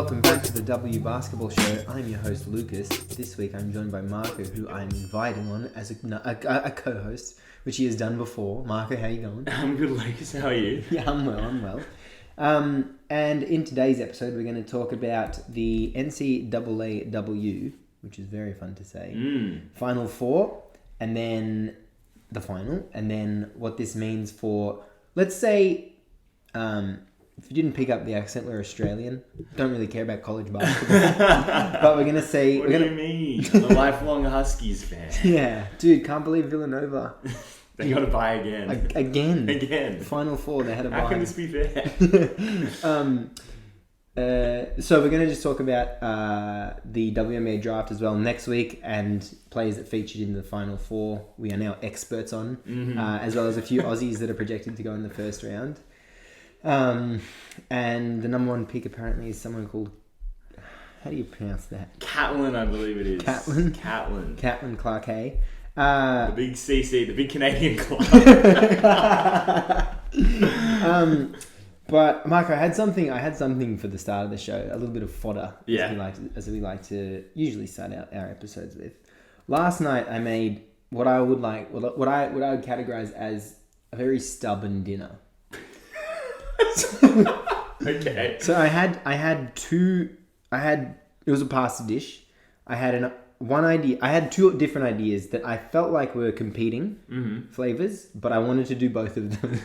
welcome back to the W Basketball Show. I'm your host, Lukas. This week I'm joined by Marco, who I'm inviting on as a co-host, which he has done before. Marco, how you going? I'm good, Lukas. How are you? Yeah, I'm well. And in today's episode, we're going to talk about the NCAAW, which is very fun to say, Final Four, and then the final, and then what this means for, let's say, if you didn't pick up the accent, we're Australian. Don't really care about college basketball. But we're going to say... What do you mean? I'm a lifelong Huskies fan. Yeah. Dude, can't believe Villanova... They got to buy again. Again. Final Four, they had to buy. How can this be fair? So we're going to just talk about the WNBA draft as well next week and players that featured in the Final Four we are now experts on, as well as a few Aussies that are projected to go in the first round. And the number one pick apparently is someone called... How do you pronounce that? Catlin, I believe it is. Catlin Clark-Hay. The big CC, the big Canadian club. But Marco, I had something for the start of the show, a little bit of fodder, yeah, as we like to usually start out our episodes with. Last night I made what I would categorize as a very stubborn dinner. Okay. So it was a pasta dish. I had I had two different ideas that I felt like were competing flavors, but I wanted to do both of them.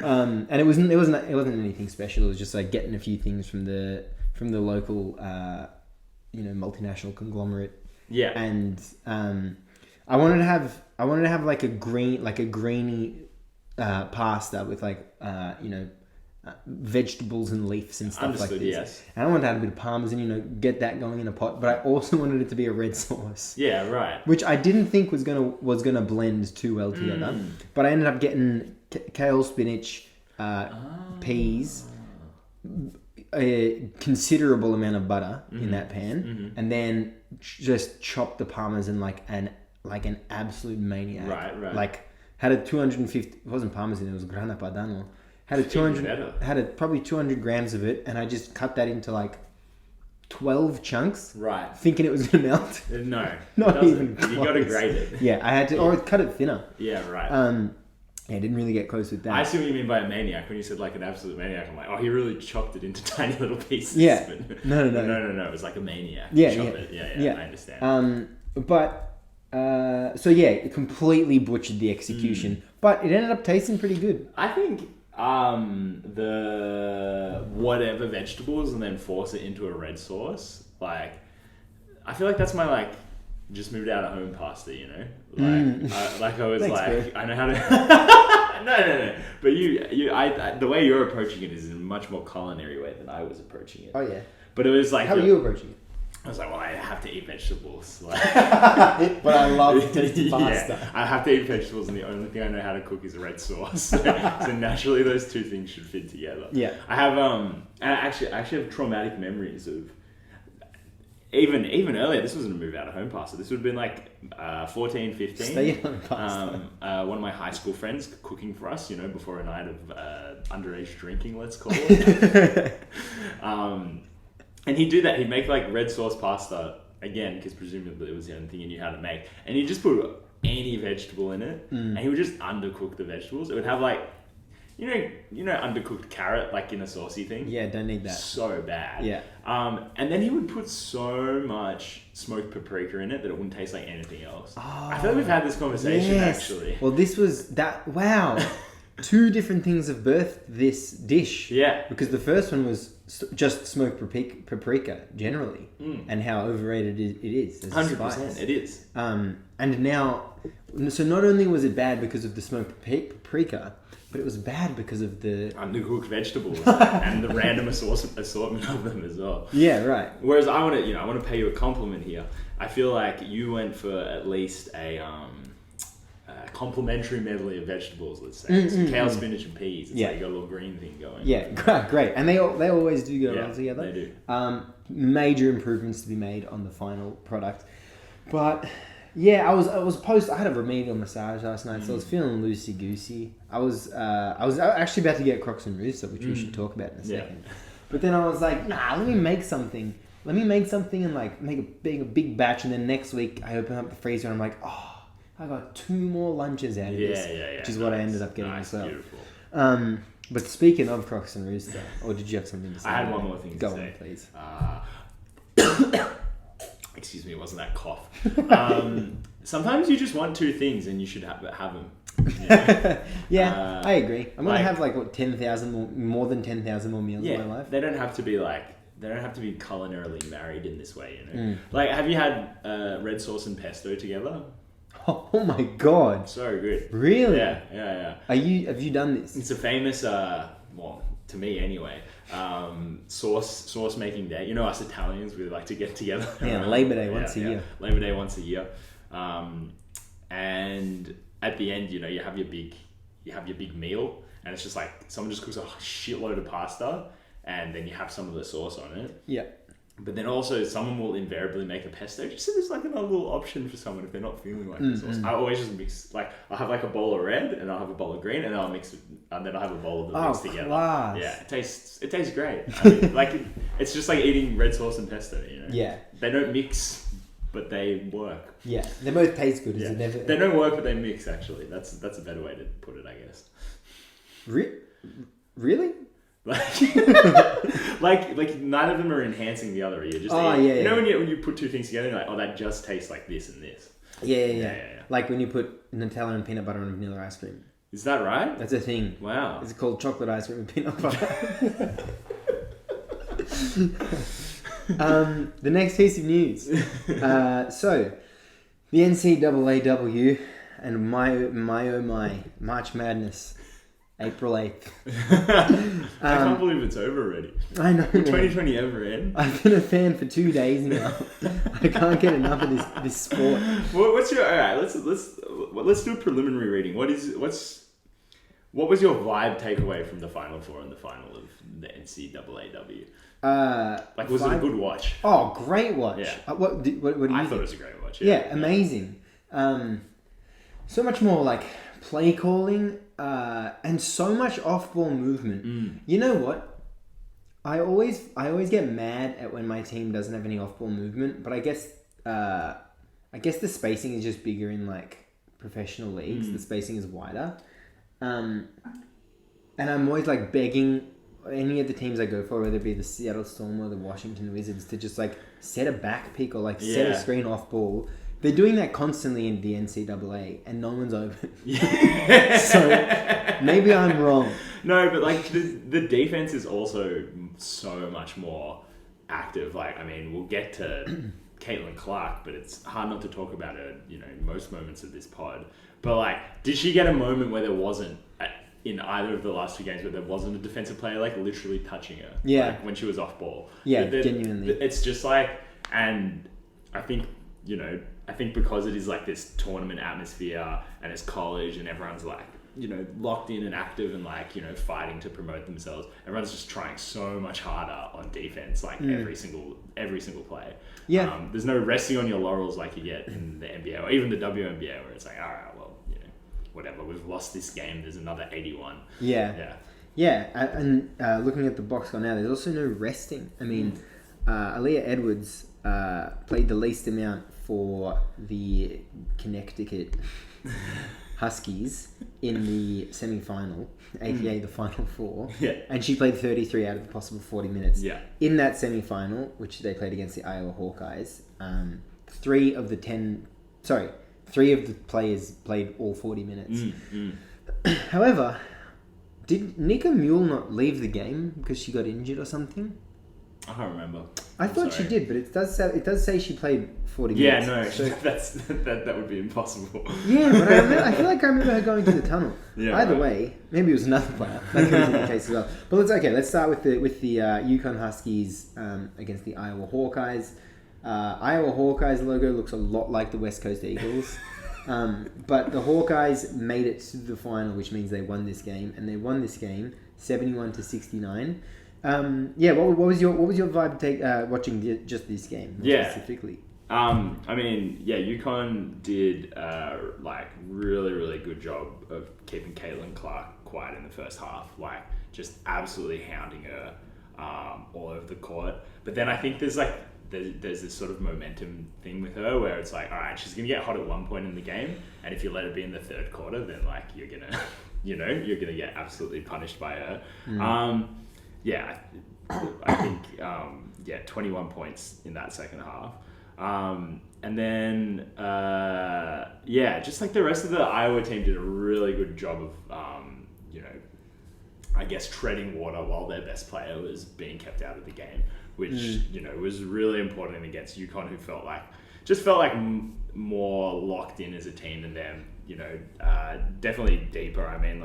And it wasn't anything special. It was just like getting a few things from the local, multinational conglomerate. Yeah. And I wanted to have like a grainy pasta with vegetables and leaves and stuff like this. Yes. And I wanted to add a bit of parmesan, get that going in a pot. But I also wanted it to be a red sauce. Yeah, right. Which I didn't think was gonna blend too well together. But I ended up getting kale, spinach, peas, a considerable amount of butter in that pan, and then just chopped the parmesan like an absolute maniac. Right. Like had a 250. It wasn't parmesan. It was grana padano. Had probably 200 grams of it, and I just cut that into like 12 chunks. Right. Thinking it was going to melt. No. Not even close. You got to grate it. Yeah, I had to, or cut it thinner. Yeah, right. I didn't really get close with that. I see what you mean by a maniac. When you said like an absolute maniac, I'm like, oh, he really chopped it into tiny little pieces. Yeah. But No. It was like a maniac. Yeah. I understand. It completely butchered the execution, but it ended up tasting pretty good. I think the whatever vegetables and then force it into a red sauce, like I feel like that's my just moved out of home pasta, I was Thanks, like, bro. I know how to no, but the way you're approaching it is in a much more culinary way than I was approaching it. Oh yeah, but it was like, how are you approaching it? I was like, well, I have to eat vegetables. But I love to taste pasta. Yeah, I have to eat vegetables, and the only thing I know how to cook is a red sauce. So naturally, those two things should fit together. Yeah. I have and I actually have traumatic memories of even earlier. This wasn't a move out of home pasta. This would have been like 14, 15. Stay at home pasta. One of my high school friends cooking for us, before a night of underage drinking, let's call it. And he'd do that. He'd make like red sauce pasta again, because presumably it was the only thing he knew how to make. And he'd just put any vegetable in it, and he would just undercook the vegetables. It would have like, undercooked carrot like in a saucy thing. Yeah, don't need that. So bad. Yeah. And then he would put so much smoked paprika in it that it wouldn't taste like anything else. Oh, I feel like we've had this conversation actually. Well, this was that. Wow. Two different things have birthed this dish. Yeah. Because the first one was just smoked paprika generally, and how overrated it is. 100%, it is. And now, so not only was it bad because of the smoked paprika, but it was bad because of the undercooked vegetables and the random assortment of them as well. Yeah, right. Whereas I want to pay you a compliment here. I feel like you went for at least a complimentary medley of vegetables, let's say. Kale, spinach, and peas. It's like you got a little green thing going. Yeah, great. And they always do go well together. They do. Major improvements to be made on the final product. But yeah, I had a remedial massage last night, so I was feeling loosey-goosey. I was actually about to get Crocs and Rooster, which we should talk about in a second. But then I was like, nah, let me make something. Let me make something and like make a big batch. And then next week I open up the freezer and I'm like, oh, I got 2 more lunches out of this. Yeah. Which is what I ended up getting as well. Beautiful. But speaking of Crocs and Rooster, or did you have something to say? I had one more thing to say. Go on, please. Excuse me, it wasn't that cough. Sometimes you just want 2 things and you should have them. You know? Yeah, I agree. I'm gonna like- have like what 10,000 more than 10,000 more meals in my life. They don't have to be culinarily married in this way, you know. Like, have you had red sauce and pesto together? Oh my god! So good. Really? Yeah. Have you done this? It's a famous, well, to me anyway, sauce making day. You know, us Italians, we like to get together. Yeah, Labor Day once a year. Labor Day once a year, and at the end, you know, you have your big meal, and it's just like someone just cooks a shitload of pasta, and then you have some of the sauce on it. Yeah. But then also someone will invariably make a pesto just so there's like another little option for someone if they're not feeling like the sauce. I always just mix, like I'll have like a bowl of red and I'll have a bowl of green and then I'll mix it, and then I'll have a bowl of them mixed together. Class. Yeah, it tastes great. I mean, like it's just like eating red sauce and pesto, you know? Yeah. They don't mix, but they work. Yeah, they both taste good. Yeah. Never... They don't work, but they mix. Actually, that's a better way to put it, I guess. Really? like none of them are enhancing the other. You're just you know when you put 2 things together, you're like, oh, that just tastes like this and this. Yeah. Like when you put Nutella and peanut butter on vanilla ice cream. Is that right? That's a thing. Wow. It's called chocolate ice cream with peanut butter. The next piece of news. So, the NCAAW and my March Madness. April 8th. I can't believe it's over already. I know. 2020 ever end. I've been a fan for 2 days now. I can't get enough of this sport. What's your alright? Let's do a preliminary reading. What was your vibe takeaway from the Final Four and the final of the NCAAW? Was it a good watch? Oh, great watch. Yeah. What do you think? I thought it was a great watch. Yeah, amazing. So much more like play calling. And so much off-ball movement. You know what? I always get mad at when my team doesn't have any off-ball movement, but I guess the spacing is just bigger in like professional leagues. The spacing is wider, and I'm always like begging any of the teams I go for, whether it be the Seattle Storm or the Washington Wizards, to just like set a back pick or like set a screen off-ball. They're doing that constantly in the NCAA, and no one's open. So maybe I'm wrong. No, but like the defense is also so much more active. Like, I mean, we'll get to Caitlin Clark, but it's hard not to talk about her, you know, in most moments of this pod. But like, did she get a moment where there wasn't, in either of the last 2 games, where there wasn't a defensive player like literally touching her? Yeah. Like, when she was off ball. Yeah, genuinely. It's just like, and I think, you know, because it is like this tournament atmosphere and it's college and everyone's like, you know, locked in and active and like, you know, fighting to promote themselves. Everyone's just trying so much harder on defense, like every single play. Yeah. There's no resting on your laurels like you get in the NBA or even the WNBA where it's like, all right, well, you know, whatever, we've lost this game. There's another 81. Yeah. And looking at the box score now, there's also no resting. I mean, Aaliyah Edwards played the least amount for the Connecticut Huskies in the semi-final, aka the Final Four. Yeah. And she played 33 out of the possible 40 minutes. Yeah. In that semi-final, which they played against the Iowa Hawkeyes, 3 of the players played all 40 minutes. However, did Nika Mule not leave the game because she got injured or something? I can't remember. I thought she did, but it does say she played 40 minutes. Yeah, no, so that would be impossible. Yeah, but I feel like I remember her going to the tunnel. Yeah, Either way, maybe it was another player. That could have been the case as well. But let's start with the Yukon Huskies against the Iowa Hawkeyes. Iowa Hawkeyes logo looks a lot like the West Coast Eagles. But the Hawkeyes made it to the final, which means they won this game, and they won this game 71-69. What was your vibe watching just this game specifically? I mean, UConn did really, really good job of keeping Caitlin Clark quiet in the first half, like just absolutely hounding her. all over the court. But then I think there's this sort of momentum thing with her where it's like, all right, she's gonna get hot at one point in the game, and if you let it be in the third quarter, then like you're gonna, you're gonna get absolutely punished by her. I think 21 points in that second half. And then, just like the rest of the Iowa team did a really good job of, I guess treading water while their best player was being kept out of the game, which, was really important against UConn, who felt like more locked in as a team than them, definitely deeper. I mean,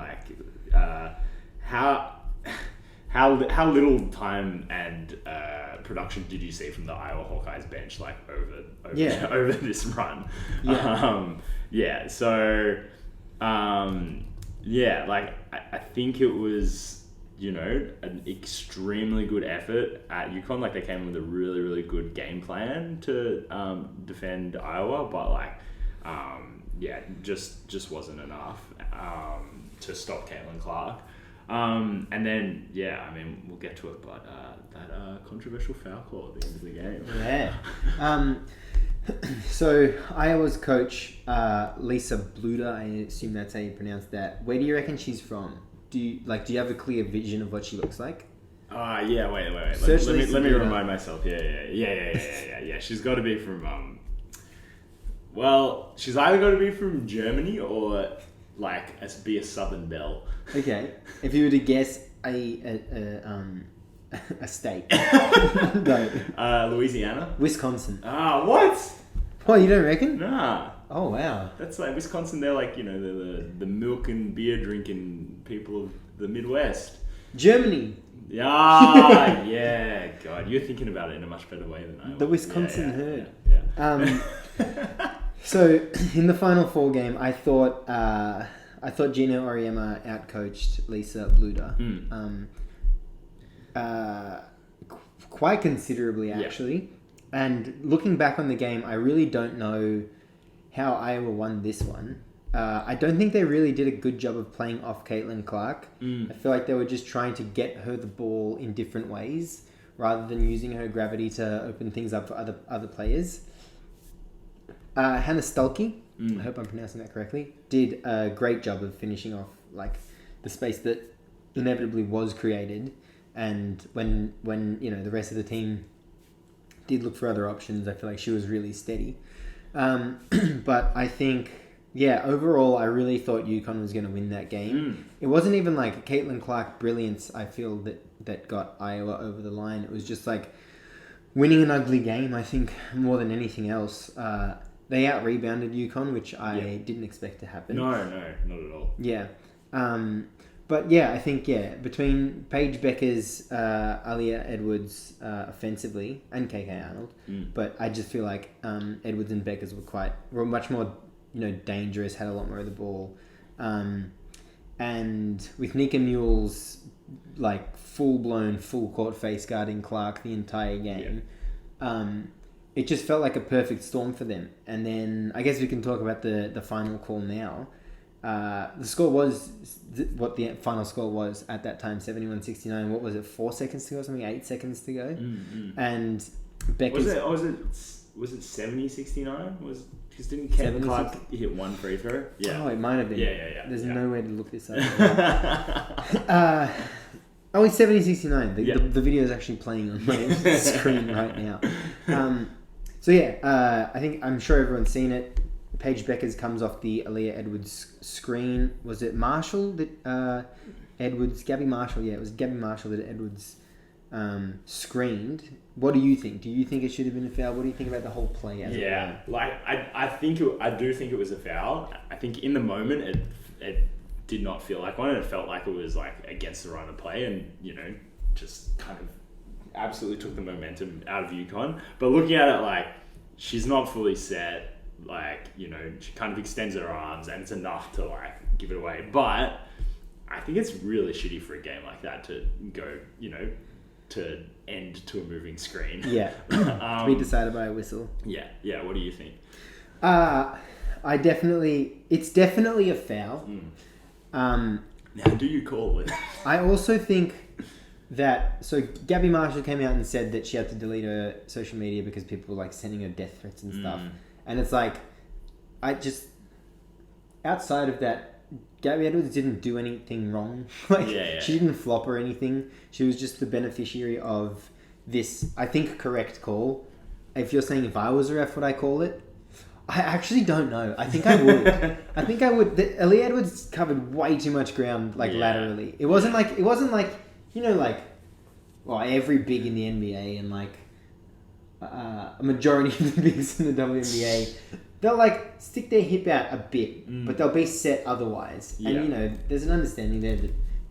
how little time and production did you see from the Iowa Hawkeyes bench over this run? I think it was an extremely good effort at UConn. Like they came with a really, really good game plan to defend Iowa, but just wasn't enough to stop Caitlin Clark. And then, we'll get to it, but that controversial foul call at the end of the game. Yeah. So Iowa's coach, Lisa Bluder, I assume that's how you pronounce that. Where do you reckon she's from? Do you have a clear vision of what she looks like? Wait. Let me remind myself. Yeah. She's got to be from, she's either got to be from Germany or be a Southern belle. Okay. If you were to guess a state. No. Louisiana? Wisconsin. What? Oh, you don't reckon? Nah. Oh, wow. That's like Wisconsin, they're the milk and beer drinking people of the Midwest. Germany. Yeah, God, you're thinking about it in a much better way than I was. The Wisconsin herd. Yeah. So, in the Final Four game, I thought Gina Auriemma outcoached Lisa Bluder. Quite considerably, actually. Yeah. And looking back on the game, I really don't know how Iowa won this one. I don't think they really did a good job of playing off Caitlin Clark. I feel like they were just trying to get her the ball in different ways rather than using her gravity to open things up for other players. Hannah Stuelke, I hope I'm pronouncing that correctly, did a great job of finishing off the space that inevitably was created. And when the rest of the team did look for other options, I feel like she was really steady. But I think, overall, I really thought UConn was going to win that game. It wasn't even like Caitlin Clark brilliance, I feel, that got Iowa over the line. It was just winning an ugly game, I think, more than anything else. They out-rebounded UConn, which I didn't expect to happen. No, not at all. Yeah. I think, between Paige Beckers, Aaliyah Edwards offensively, and KK Arnold, but I just feel like Edwards and Beckers were much more, dangerous, had a lot more of the ball. And with Nika Mule's, full-blown, full-court face guarding Clark the entire game, it just felt like a perfect storm for them. And then I guess we can talk about the final call now. The score was what the final score was at that time, 71-69. What was it? 4 seconds to go, something? 8 seconds to go. And Becca's was it 70-69? Because didn't Kevin Clark hit one free throw? Yeah. Oh, it might have been. Yeah. There's no way to look this up. It's 70-69. The video is actually playing on my screen right now. I'm sure everyone's seen it. Paige Beckers comes off the Aaliyah Edwards screen. Was it Marshall that Gabby Marshall? Yeah, it was Gabby Marshall that Edwards screened. What do you think? Do you think it should have been a foul? What do you think about the whole play? I do think it was a foul. I think in the moment it did not feel like one, and it felt like it was against the run of play, and just kind of absolutely took the momentum out of UConn. But looking at it, she's not fully set. She kind of extends her arms, and it's enough to give it away. But I think it's really shitty for a game like that to go, to end to a moving screen. Yeah, to be decided by a whistle. Yeah. What do you think? It's definitely a foul. Now, do you call it? I also think So Gabby Marshall came out and said that she had to delete her social media because people were like sending her death threats and stuff. And it's like, outside of that, Gabby Edwards didn't do anything wrong. She didn't flop or anything. She was just the beneficiary of this, I think, correct call. If you're saying if I was a ref, would I call it? I actually don't know. I think I would. Aaliyah Edwards covered way too much ground, laterally. It wasn't like, every big in the NBA and a majority of the bigs in the WNBA, they'll stick their hip out a bit, but they'll be set otherwise. Yeah. And there's an understanding there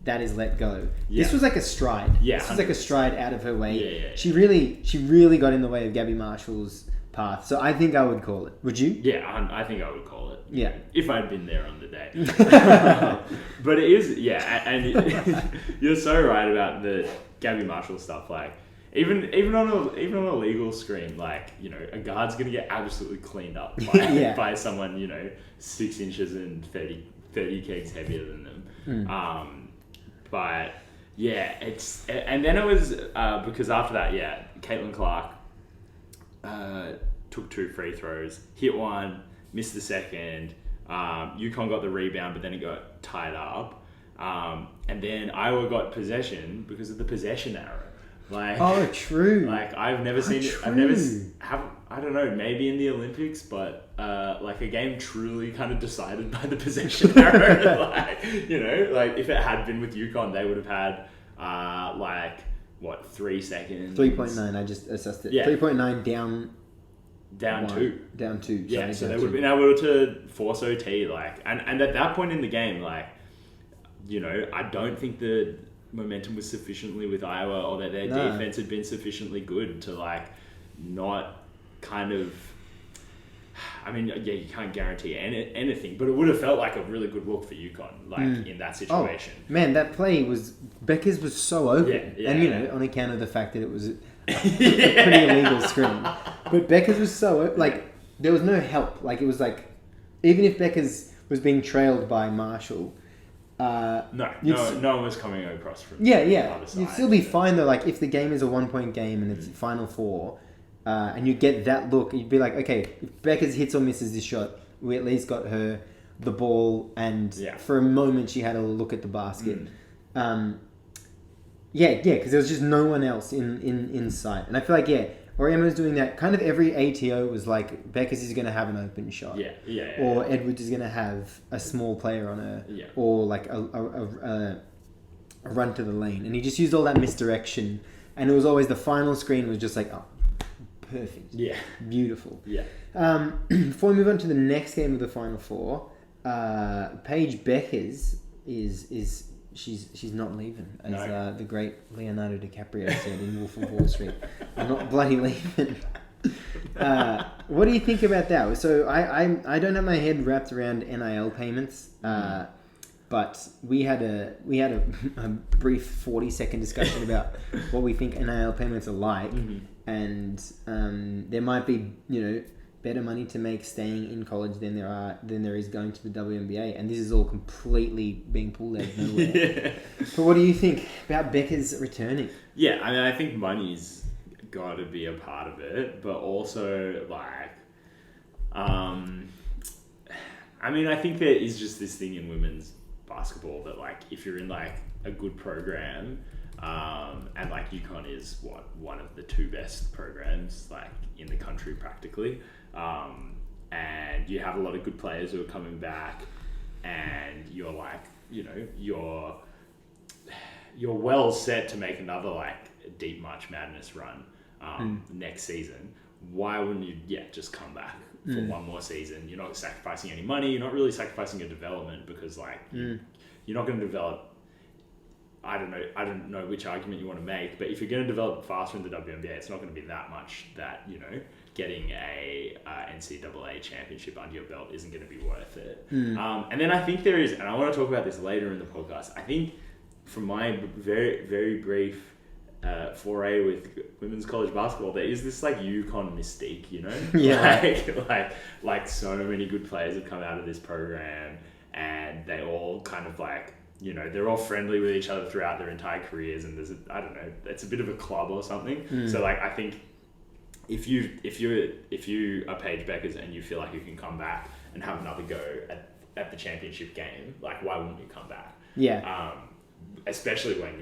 that is let go. Yeah. This was like a stride. Yeah, this was like a stride out of her way. Yeah. She really got in the way of Gabby Marshall's path. So I think I would call it. Would you? Yeah, I think I would call it. Yeah. If I'd been there on the day. But it is, and you're so right about the Gabby Marshall stuff. Even on a legal screen, a guard's gonna get absolutely cleaned up by someone 6 inches and 30 kegs heavier than them. But yeah, and then it was because after that, Caitlin Clark took 2 free throws, hit one, missed the second. UConn got the rebound, but then it got tied up. And then Iowa got possession because of the possession arrow. True. I've never seen it. I've never I don't know, maybe in the Olympics, but a game truly kind of decided by the possession arrow. If it had been with UConn, they would have had 3 seconds. 3.9. I just assessed it. Yeah. 3.9 down. Down 2. Down 2. Yeah, so they would have been able to force OT. And at that point in the game, I don't think the momentum was sufficiently with Iowa, or that their defense had been sufficiently good to not kind of. I mean, you can't guarantee anything, but it would have felt like a really good look for UConn, in that situation. Oh, man, that play Becca's was so open, and on account of the fact that it was a pretty illegal screen, but Becca's was so there was no help. It was even if Becca's was being trailed by Marshall. No one was coming across from the other side. You'd still be fine though. If the game is a 1-point game and it's Final Four, and you get that look, you'd be like, okay, if Becca's hits or misses this shot, we at least got her the ball, and for a moment she had a look at the basket. Because there was just no one else in sight, and I feel Oriema was doing that. Kind of every ATO was Becca's is going to have an open shot. Or Edwards is going to have a small player on her. Yeah. Or a run to the lane. And he just used all that misdirection. And it was always the final screen was just perfect. Yeah. Beautiful. Yeah. Before we move on to the next game of the Final Four, Paige Beckers is she's not leaving, as the great Leonardo DiCaprio said in Wolf of Wall Street. I'm not bloody leaving. What do you think about that? So I don't have my head wrapped around NIL payments, but we had a brief 40-second discussion about what we think NIL payments are like, and there might be better money to make staying in college than there is going to the WNBA, and this is all completely being pulled out of nowhere. But what do you think about Becca's returning? Yeah, I mean, I think money's got to be a part of it, but also I mean, I think there is just this thing in women's basketball that if you're in a good program, and UConn is one of the 2 best programs in the country practically. And you have a lot of good players who are coming back, and you're you're well set to make another deep March Madness run next season. Why wouldn't you just come back for one more season? You're not sacrificing any money. You're not really sacrificing your development, because you're not going to develop. I don't know which argument you want to make, but if you're going to develop faster in the WNBA, it's not going to be that much that getting a NCAA championship under your belt isn't going to be worth it. And then I think there is, and I want to talk about this later in the podcast, I think from my very, very brief foray with women's college basketball, there is this UConn mystique, Yeah. Like so many good players have come out of this program, and they all kind of you know, they're all friendly with each other throughout their entire careers, and I don't know, it's a bit of a club or something. So like, I think if you are Paige Beckers and you feel like you can come back and have another go at the championship game, like, why wouldn't you come back? Yeah. Especially when,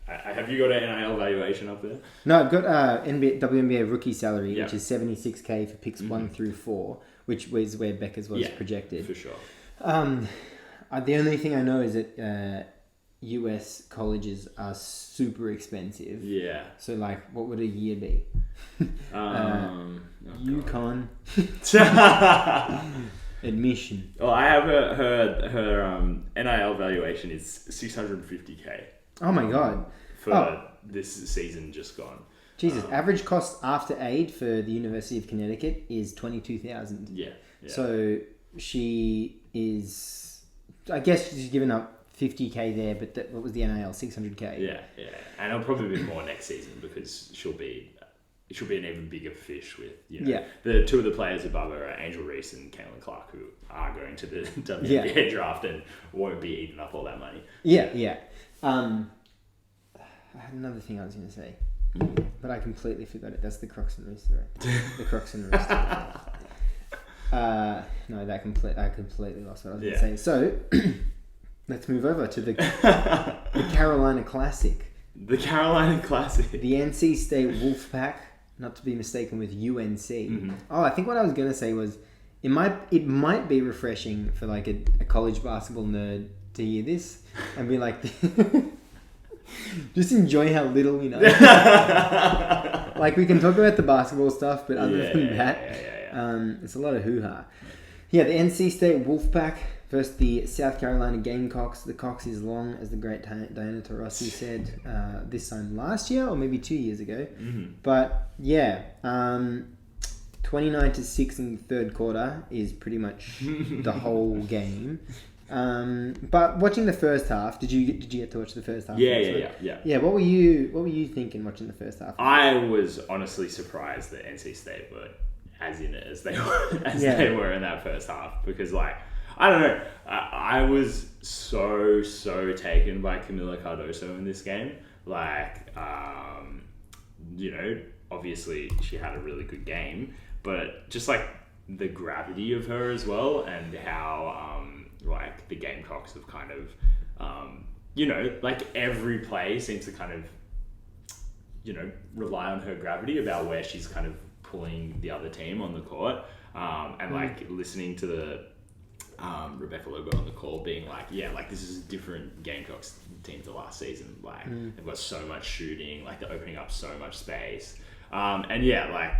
have you got an NIL valuation up there? No, I've got WNBA rookie salary, which is $76K for picks 1 through 4, which was where Becker's was projected. For sure. The only thing I know is that US colleges are super expensive. Yeah. So, like, what would a year be? UConn. Admission. Oh, I have her NIL valuation is $650K. Oh my god. For this season just gone. Jesus, average cost after aid for the University of Connecticut is $22,000. Yeah. So she is, I guess she's given up $50K there, but what was the NIL? $600K. Yeah. And it'll probably be more next season because she'll be an even bigger fish with, you know, the two of the players above her are Angel Reese and Caitlin Clark, who are going to the WNBA draft and won't be eating up all that money. Yeah. I had another thing I was going to say, but I completely forgot it. That's the Crocs and Rooster. The Crocs and Rooster. No, I completely lost what I was going to say. So, let's move over to the Carolina Classic. The Carolina Classic. The NC State Wolfpack, not to be mistaken with UNC. Oh, I think what I was going to say was, it might be refreshing for like a college basketball nerd to hear this and be like, just enjoy how little we know. Like, we can talk about the basketball stuff, but other than that, it's a lot of hoo-ha. Yeah, the NC State Wolfpack versus the South Carolina Gamecocks. The Cox is long, as the great Diana Taurasi said this time last year, or maybe 2 years ago. But yeah, 29-6 in the third quarter is pretty much the whole game. But watching the first half, did you get to watch the first half? Yeah. Yeah, what were you thinking watching the first half? I was honestly surprised that NC State were as in it as they were in that first half, because, like, I don't know, I was so taken by Camila Cardoso in this game. Like, you know, obviously she had a really good game, but just like the gravity of her as well, and how like the Gamecocks have kind of you know, like every play seems to kind of, you know, rely on her gravity about where she's kind of pulling the other team on the court, and like listening to the Rebecca Lobo on the call being like, yeah, like this is a different Gamecocks team to last season. Like they've got so much shooting, like they're opening up so much space, and yeah, like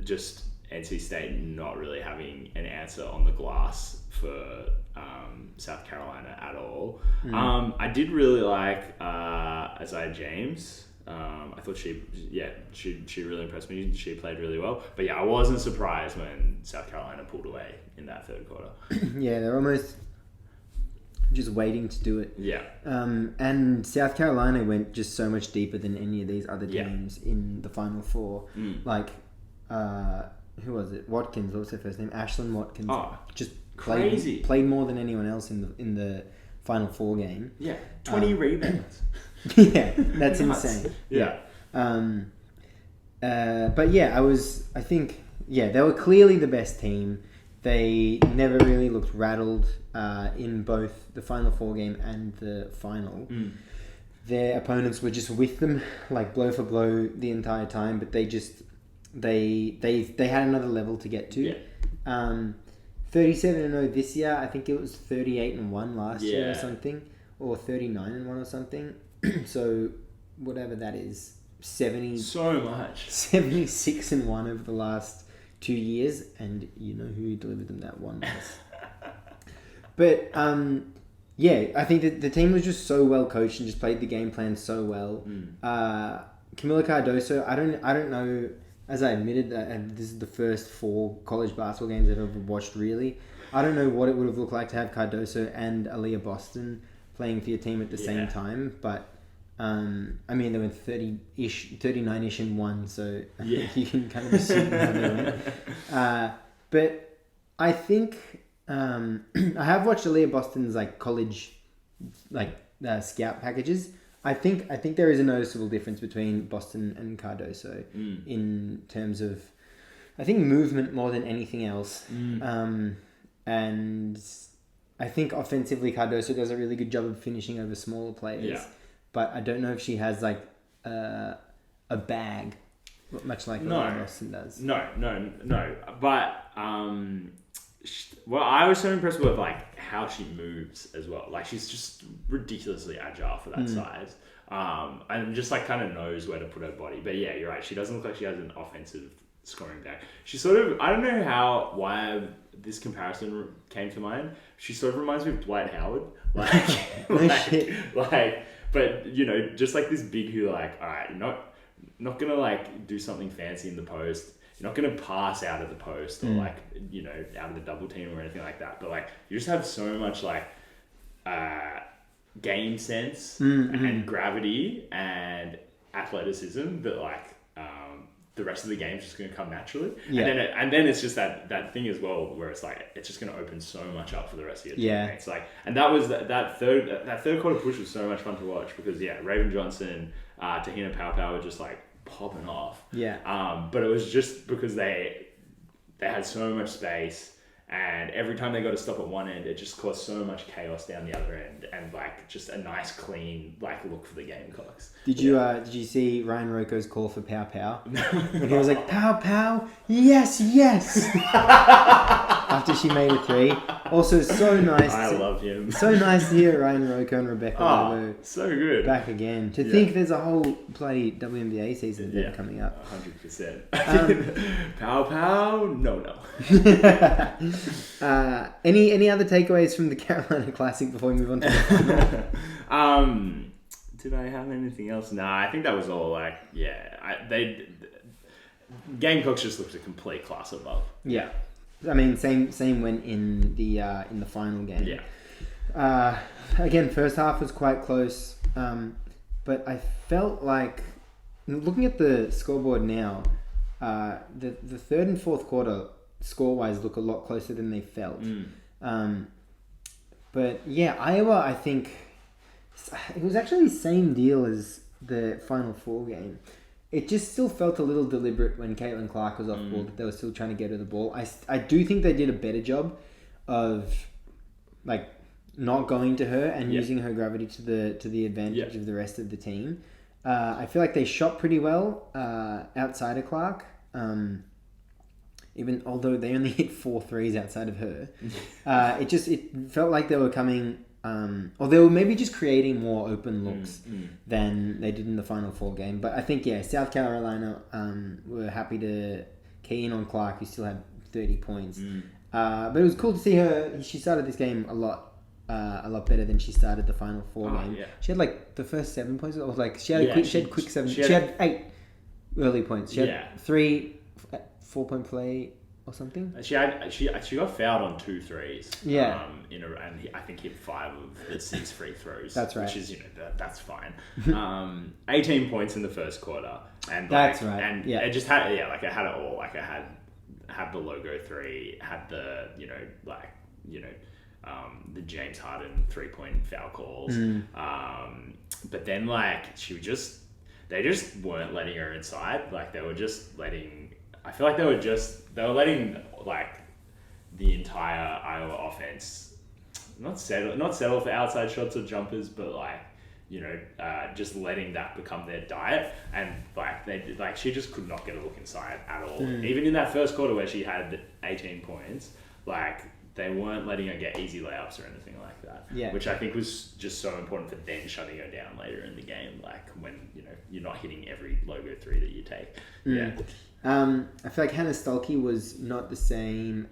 just NC State not really having an answer on the glass for South Carolina at all. I did really like Isaiah James. I thought she really impressed me. She played really well. But yeah, I wasn't surprised when South Carolina pulled away in that third quarter. Yeah, they're almost just waiting to do it. Yeah. And South Carolina went just so much deeper than any of these other teams in the Final Four. Like, who was it? Watkins. What was her first name? Ashlyn Watkins. Oh, just crazy. Played more than anyone else in the Final Four game. Yeah, 20 rebounds. Yeah, that's insane. Yeah. But yeah, I think they were clearly the best team. They never really looked rattled in both the Final Four game and the final. Their opponents were just with them, like blow for blow the entire time, but they had another level to get to. Yeah. 37-0 this year. I think it was 38-1 last year or Yeah. something, or 39-1 or something. So whatever that is, 70. So much. 76-1 over the last 2 years, and you know who delivered them that one was. But I think that the team was just so well coached and just played the game plan so well. Camila Cardoso, I don't know. As I admitted, and this is the first 4 college basketball games I've ever watched, really. I don't know what it would have looked like to have Cardoso and Aaliyah Boston playing for your team at the same time, but I mean, they went 39-ish and 1, so I think you can kind of assume how they went. But I think I have watched Aaliyah Boston's like college scout packages. I think there is a noticeable difference between Boston and Cardoso in terms of, I think, movement more than anything else. And I think offensively Cardoso does a really good job of finishing over smaller players. Yeah. But I don't know if she has like a bag, much like Boston does. No. But well, I was so impressed with like how she moves as well. Like she's just ridiculously agile for that size. And just like kind of knows where to put her body. But yeah, you're right. She doesn't look like she has an offensive scoring back. She sort of, I don't know why this comparison came to mind. She sort of reminds me of Dwight Howard. But you know, just like this big who like, all right, you're not gonna like do something fancy in the post. You're not gonna pass out of the post or like, you know, out of the double team or anything like that. But like, you just have so much like game sense and gravity and athleticism that like the rest of the game is just going to come naturally. Yeah. And then it's just that thing as well where it's like it's just going to open so much up for the rest of your teammates. Like, and that was that third quarter push was so much fun to watch because Raven Johnson, Tahina Pau were just like popping off. Yeah. But it was just because they had so much space. And every time they got to stop at one end, it just caused so much chaos down the other end, and like just a nice, clean like look for the Gamecocks. Did you see Ryan Rocco's call for Pow Pow? When he was like, Pow Pow, yes. After she made a 3. Also, so nice. I love him. So nice to hear Ryan Rocco and Rebecca Lobo so good back again. To think there's a whole bloody WNBA season coming up. 100%. Pow Pow, no. Any other takeaways from the Carolina Classic before we move on to the final? Did I have anything else? Nah, I think that was all. Like, Gamecocks just looked a complete class above. Yeah, I mean, same went in the final game. Yeah. Again, first half was quite close, but I felt like looking at the scoreboard now, the third and fourth quarter score-wise look a lot closer than they felt. But yeah, Iowa, I think it was actually the same deal as the Final Four game. It just still felt a little deliberate when Caitlin Clark was off ball, that they were still trying to get her the ball. I do think they did a better job of like not going to her and using her gravity to the advantage of the rest of the team. I feel like they shot pretty well outside of Clark. Even although they only hit 4 threes outside of her, it felt like they were coming, or they were maybe just creating more open looks than they did in the Final Four game. But I think South Carolina were happy to key in on Clark, who still had 30 points. But it was cool to see her. She started this game a lot better than she started the Final Four game. Yeah. She had like the first 7 points. Or like she had quick 7. She had 8 early points. She had 3. 4-point play or something. She got fouled on 2 threes. Yeah. And I think hit 5 of the 6 free throws. That's right. Which is that's fine. 18 points in the first quarter. And that's right. And it just had it had it all. Like it had the logo 3, had the the James Harden 3-point foul calls. But then they just weren't letting her inside. Like they were just letting. I feel like they were letting like the entire Iowa offense not settle for outside shots or jumpers, but just letting that become their diet, and she just could not get a look inside at all. Even in that first quarter where she had 18 points, they weren't letting her get easy layups or anything like that. Yeah. Which I think was just so important for then shutting her down later in the game, like when you're not hitting every logo 3 that you take. Yeah. I feel like Hannah Stulke was not the same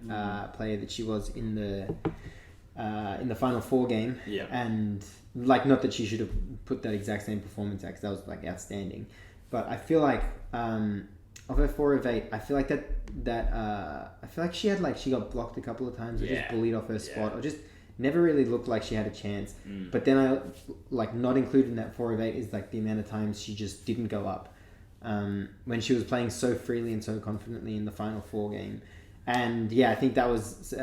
player that she was in the Final Four game. Yeah. And not that she should have put that exact same performance out, because that was outstanding. But I feel like of her 4 of 8, I feel like I feel like she got blocked a couple of times or just bullied off her spot or just never really looked like she had a chance. But then I not included in that 4 of 8 is the amount of times she just didn't go up. When she was playing so freely and so confidently in the Final Four game. And I think that was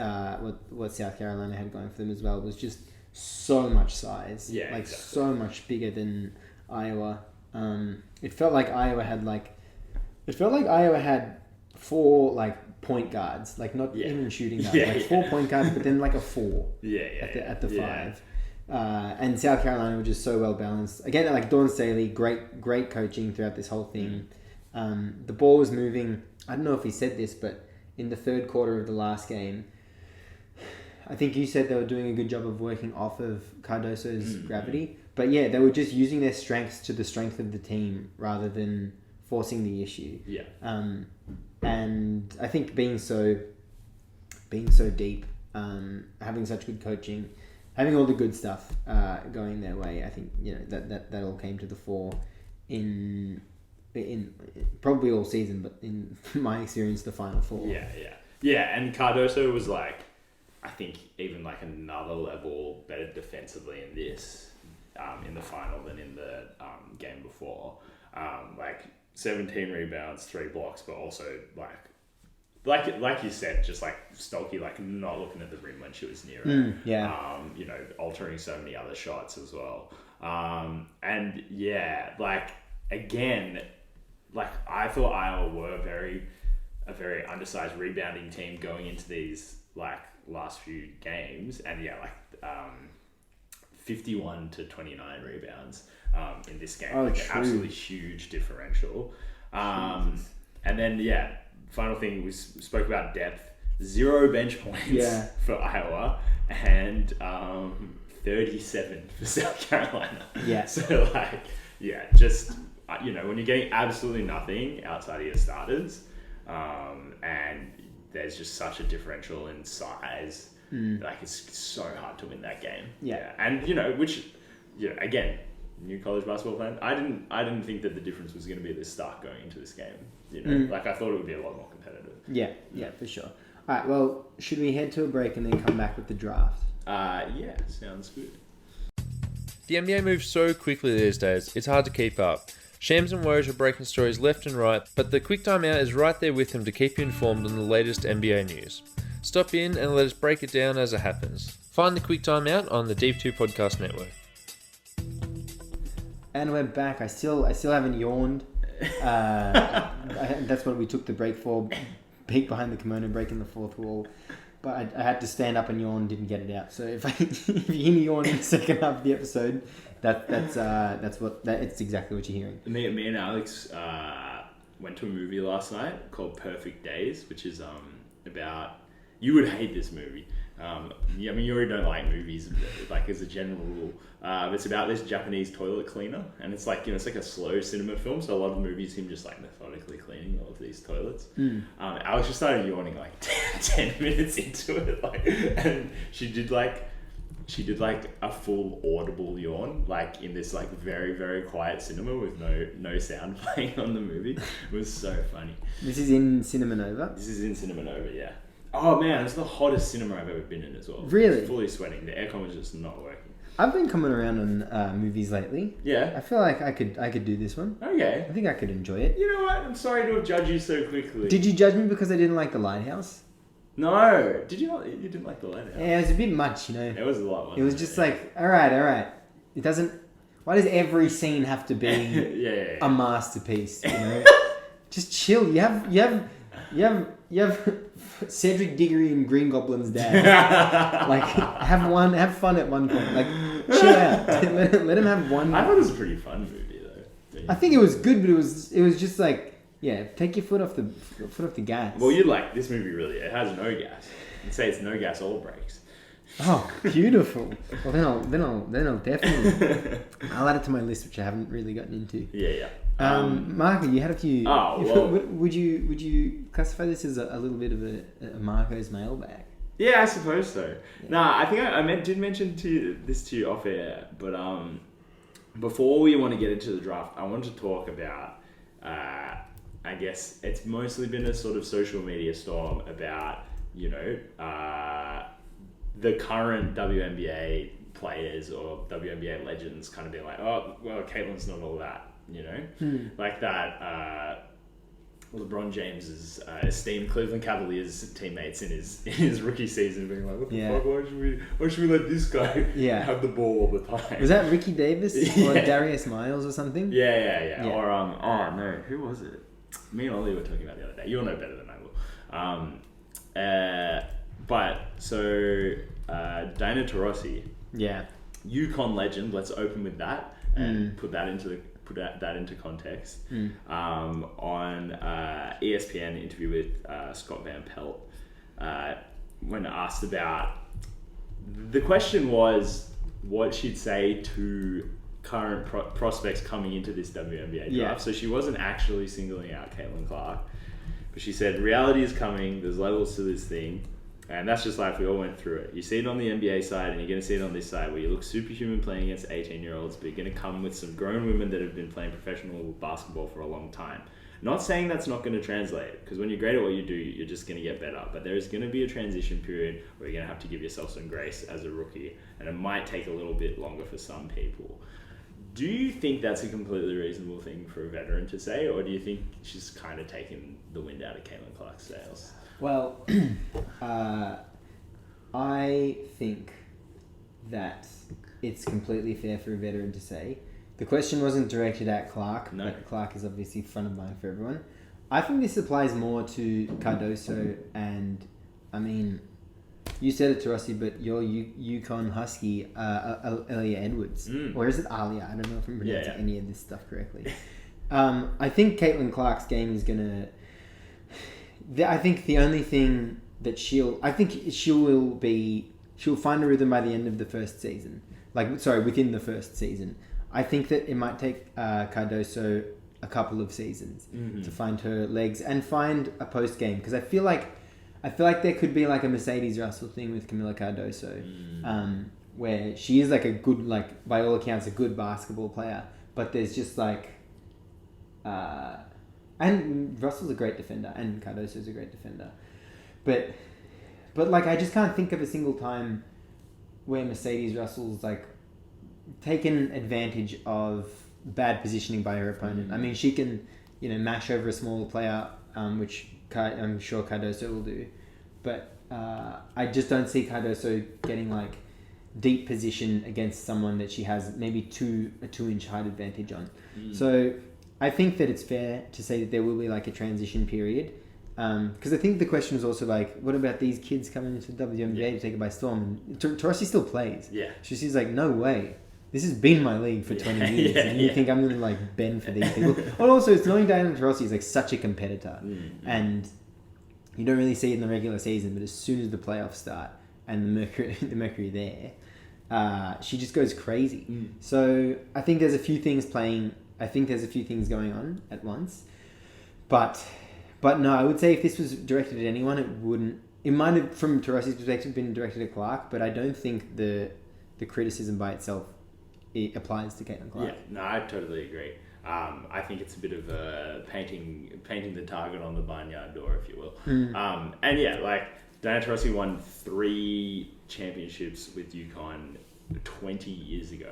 what South Carolina had going for them as well. It was just so much size. Yeah, like exactly. so much bigger than Iowa. It felt like Iowa had 4 like point guards, like not even shooting guards, 4 point guards, but then like a 4 at the 5. And South Carolina were just so well balanced. Again, like Dawn Staley, great coaching throughout this whole thing. The ball was moving. I don't know if he said this, but in the third quarter of the last game, I think you said they were doing a good job of working off of Cardoso's gravity. But yeah, they were just using their strengths to the strength of the team rather than forcing the issue. Yeah. And I think being so deep, having such good coaching, having all the good stuff going their way, I think that all came to the fore in probably all season, but in my experience, the Final Four. Yeah. And Cardoso was like, I think even like another level better defensively in this, in the final than in the game before. Like 17 rebounds, 3 blocks, but also like you said, just like Stolke, like not looking at the rim when she was near it. Altering so many other shots as well. And yeah, like again, like I thought Iowa were a very undersized rebounding team going into these like last few games, and 51 to 29 rebounds in this game. An absolutely huge differential. And then final thing, we spoke about depth. 0 bench points for Iowa and 37 for South Carolina. Yeah. So just when you're getting absolutely nothing outside of your starters, and there's just such a differential in size, like it's so hard to win that game. Yeah. And again, new college basketball fan, I didn't think that the difference was going to be this stark going into this game. Like I thought it would be a lot more competitive. Yeah, for sure. All right, well, should we head to a break and then come back with the draft? Sounds good. The NBA moves so quickly these days, it's hard to keep up. Shams and Woj are breaking stories left and right, but the Quick Time Out is right there with them to keep you informed on the latest NBA news. Stop in and let us break it down as it happens. Find the Quick Time Out on the Deep 2 Podcast Network. And we're back. I still haven't yawned. That's what we took the break for. Peek behind the kimono, breaking the fourth wall. But I had to stand up and yawn, didn't get it out. So if you hear me yawn in the second half of the episode, it's exactly what you're hearing. Me and Alex went to a movie last night called Perfect Days, which is about, you would hate this movie. You already don't like movies, like as a general rule. It's about this Japanese toilet cleaner, and it's like it's like a slow cinema film. So a lot of the movies, him just like methodically cleaning all of these toilets. Alex just started yawning like 10 minutes into it, and she did like a full audible yawn, like in this like very, very quiet cinema with no sound playing on the movie. It was so funny. This is in Cinema Nova? This is in Cinema Nova, yeah. Oh man, it's the hottest cinema I've ever been in as well. Really? Fully sweating. The aircon was just not working. I've been coming around on movies lately. Yeah. I feel like I could do this one. Okay. I think I could enjoy it. You know what? I'm sorry to have judged you so quickly. Did you judge me because I didn't like The Lighthouse? No. Did you not? You didn't like The Lighthouse? Yeah, it was a bit much, It was a lot. It was just like, all right. It doesn't... Why does every scene have to be a masterpiece, Just chill. You have Cedric Diggory and Green Goblin's dad. Like, have fun at one point. Like, chill out. let him have one. I thought it was a pretty fun movie though. I think it was good, but it was just like, take your foot off the gas. Well, you like this movie really. It has no gas. You'd say it's no gas, all brakes. Oh, beautiful. Well, then I'll definitely. I'll add it to my list, which I haven't really gotten into. Yeah. Marco, you had a few. Oh, well. Would you classify this as a little bit of a Marco's mailbag? Yeah, I suppose so. Yeah. Nah, I think I did mention this to you off air, but before we want to get into the draft, I want to talk about. I guess it's mostly been a sort of social media storm about the current WNBA players or WNBA legends kind of being like, oh, well, Caitlin's not all that, like that. LeBron James's esteemed Cleveland Cavaliers teammates in his rookie season, being like, "What the fuck? Why should we let this guy have the ball all the time?" Was that Ricky Davis or Darius Miles or something? Yeah. Or oh no, who was it? Me and Ollie were talking about the other day. You'll know better than I will. But so Diana Taurasi, UConn legend. Let's open with that and put that into context. On ESPN interview with Scott Van Pelt, when asked about, the question was what she'd say to current prospects coming into this WNBA draft. So she wasn't actually singling out Caitlin Clark, but she said reality is coming. There's levels to this thing. And that's just life. We all went through it. You see it on the NBA side, and you're going to see it on this side, where you look superhuman playing against 18-year-olds, but you're going to come with some grown women that have been playing professional basketball for a long time. Not saying that's not going to translate, because when you're great at what you do, you're just going to get better. But there is going to be a transition period where you're going to have to give yourself some grace as a rookie, and it might take a little bit longer for some people. Do you think that's a completely reasonable thing for a veteran to say, or do you think she's kind of taking the wind out of Caitlin Clark's sails? Well, I think that it's completely fair for a veteran to say. The question wasn't directed at Clark, but Clark is obviously front of mind for everyone. I think this applies more to Cardoso and, I mean, you said it to Rossi, but your UConn Husky, Elia Edwards. Or is it Alia? I don't know if I'm pronouncing any of this stuff correctly. I think Caitlin Clark's game is going to... I think the only thing that she'll find a rhythm by the end of the first season. Within the first season. I think that it might take Cardoso a couple of seasons to find her legs and find a post game, because I feel like there could be like a Mercedes Russell thing with Camila Cardoso, where she is like a good, like by all accounts, a good basketball player, but there's just like. And Russell's a great defender, and Cardoso's a great defender. But like, I just can't think of a single time where Mercedes Russell's like taken advantage of bad positioning by her opponent. I mean, she can, mash over a smaller player, which I'm sure Cardoso will do. But I just don't see Cardoso getting like deep position against someone that she has maybe a 2-inch height advantage on. So I think that it's fair to say that there will be like a transition period, because I think the question was also like, what about these kids coming into the WNBA to take it by storm? And Taurasi still plays. She's like, no way, this has been my league for 20 years, and you think I'm gonna like bend for these people? Well, also it's knowing Diana Taurasi is like such a competitor, and you don't really see it in the regular season, but as soon as the playoffs start and the mercury there, she just goes crazy. So I think there's a few things playing. I think there's a few things going on at once, but no, I would say if this was directed at anyone, it wouldn't. It might have, from Taurasi's perspective, been directed at Clark, but I don't think the criticism by itself applies to Caitlin Clark. Yeah, no, I totally agree. I think it's a bit of a painting the target on the barnyard door, if you will. And yeah, like Diana Taurasi won 3 championships with UConn 20 years ago.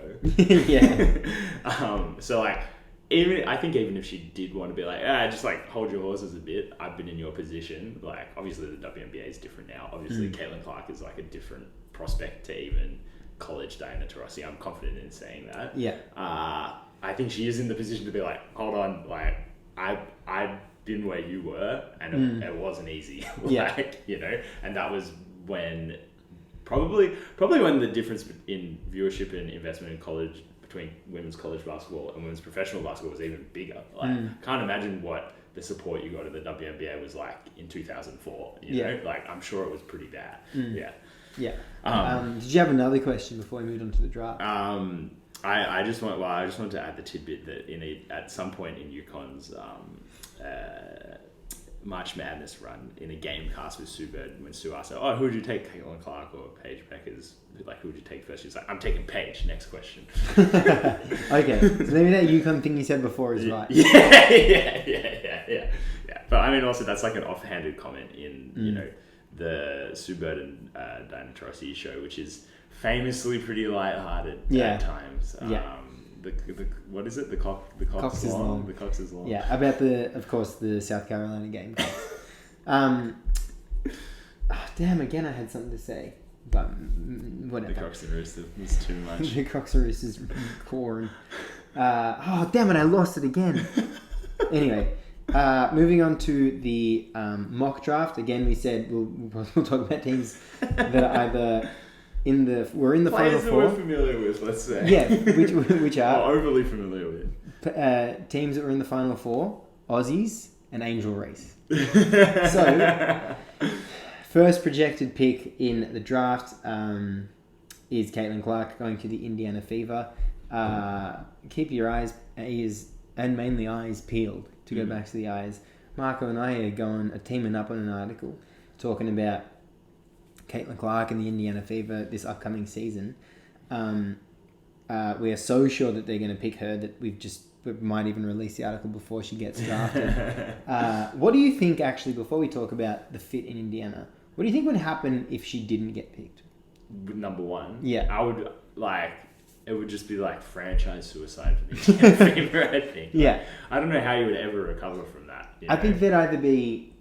So like, I think even if she did want to be like, just like hold your horses a bit, I've been in your position. Like, obviously the WNBA is different now. Obviously Caitlin Clark is like a different prospect to even college Diana Taurasi. I'm confident in saying that. I think she is in the position to be like, hold on, like I've been where you were, and it wasn't easy. And that was when probably when the difference in viewership and investment in college between women's college basketball and women's professional basketball was even bigger. Like, can't imagine what the support you got at the WNBA was like in 2004. You know, like I'm sure it was pretty bad. Did you have another question before we moved on to the draft? I just wanted to add the tidbit that at some point in UConn's March Madness run, in a game cast with Sue Bird, when Sue asked her, who would you take, Caitlin Clark or Paige Beckers? Like, who would you take first? She's like, I'm taking Paige. Next question. Okay, so maybe that UConn thing you said before is right. Yeah. But I mean, also that's like an offhanded comment in the Sue Bird and Diana Taurasi show, which is famously pretty lighthearted at times. what is it? The cox is long. The cox is long. Yeah, about of course the South Carolina game. Damn! Again, I had something to say, but whatever. The Crocs and Rooster was too much. The Crocs and Roosters core. Damn it! I lost it again. Anyway, moving on to the mock draft. Again, we said we'll talk about teams that are either we're in the final four. We're familiar with, let's say. Yeah, which are overly familiar with. Teams that were in the final four: Aussies and Angel Race. So, first projected pick in the draft is Caitlin Clark going to the Indiana Fever. Keep your eyes, ears, and mainly eyes peeled to go back to the eyes. Marco and I are teaming up on an article talking about Caitlin Clark and the Indiana Fever this upcoming season. We are so sure that they're going to pick her that we might even release the article before she gets drafted. What do you think, actually, before we talk about the fit in Indiana, what do you think would happen if she didn't get picked? Number one, yeah, I would it would just be like franchise suicide for the Indiana Fever. I think. Yeah, I don't know how you would ever recover from that. I think there'd either be,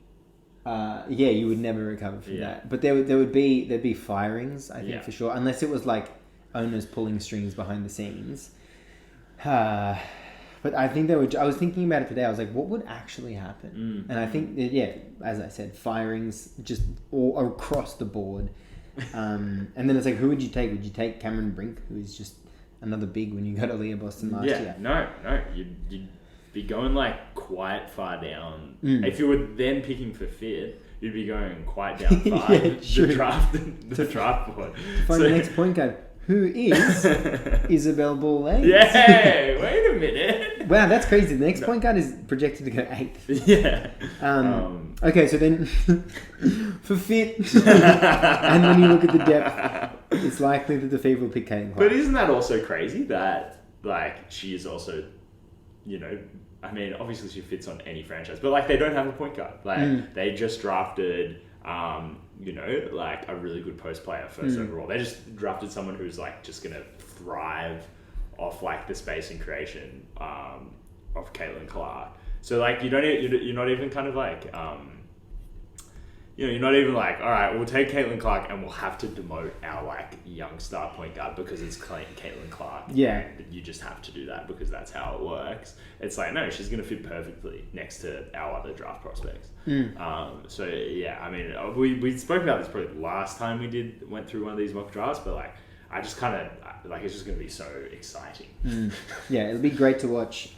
you would never recover from that. But there'd be firings, I think, for sure, unless it was like owners pulling strings behind the scenes. But I think I was thinking about it today. I was like, what would actually happen? And I think that, as I said, firings just all across the board. And then it's like, who would you take? Would you take Cameron Brink, who's just another big when you got Aaliyah Boston last year? No. You'd be going like quite far down. If you were then picking for fifth, you'd be going quite down far. The draft board. Find the next point guard. Who is Isabel Boulay? Yeah, wait a minute. Wow, that's crazy. The next point guard is projected to go 8th. Yeah. Okay, so then for fit, and when you look at the depth, it's likely that the Fever will pick Caitlin Clark. But isn't that also crazy that like she is also, I mean, obviously she fits on any franchise, but like they don't have a point guard. Like they just drafted. Like a really good post player first overall. They just drafted someone who's like just gonna thrive off like the space and creation of Caitlin Clark. So like you're not even kind of like you're not even like, all right, we'll take Caitlin Clark and we'll have to demote our like young star point guard because it's Caitlin Clark. Yeah. And you just have to do that because that's how it works. It's like, no, she's going to fit perfectly next to our other draft prospects. So yeah, I mean, we spoke about this probably last time we went through one of these mock drafts, but like, I just kind of like, it's just going to be so exciting. Yeah, it'll be great to watch.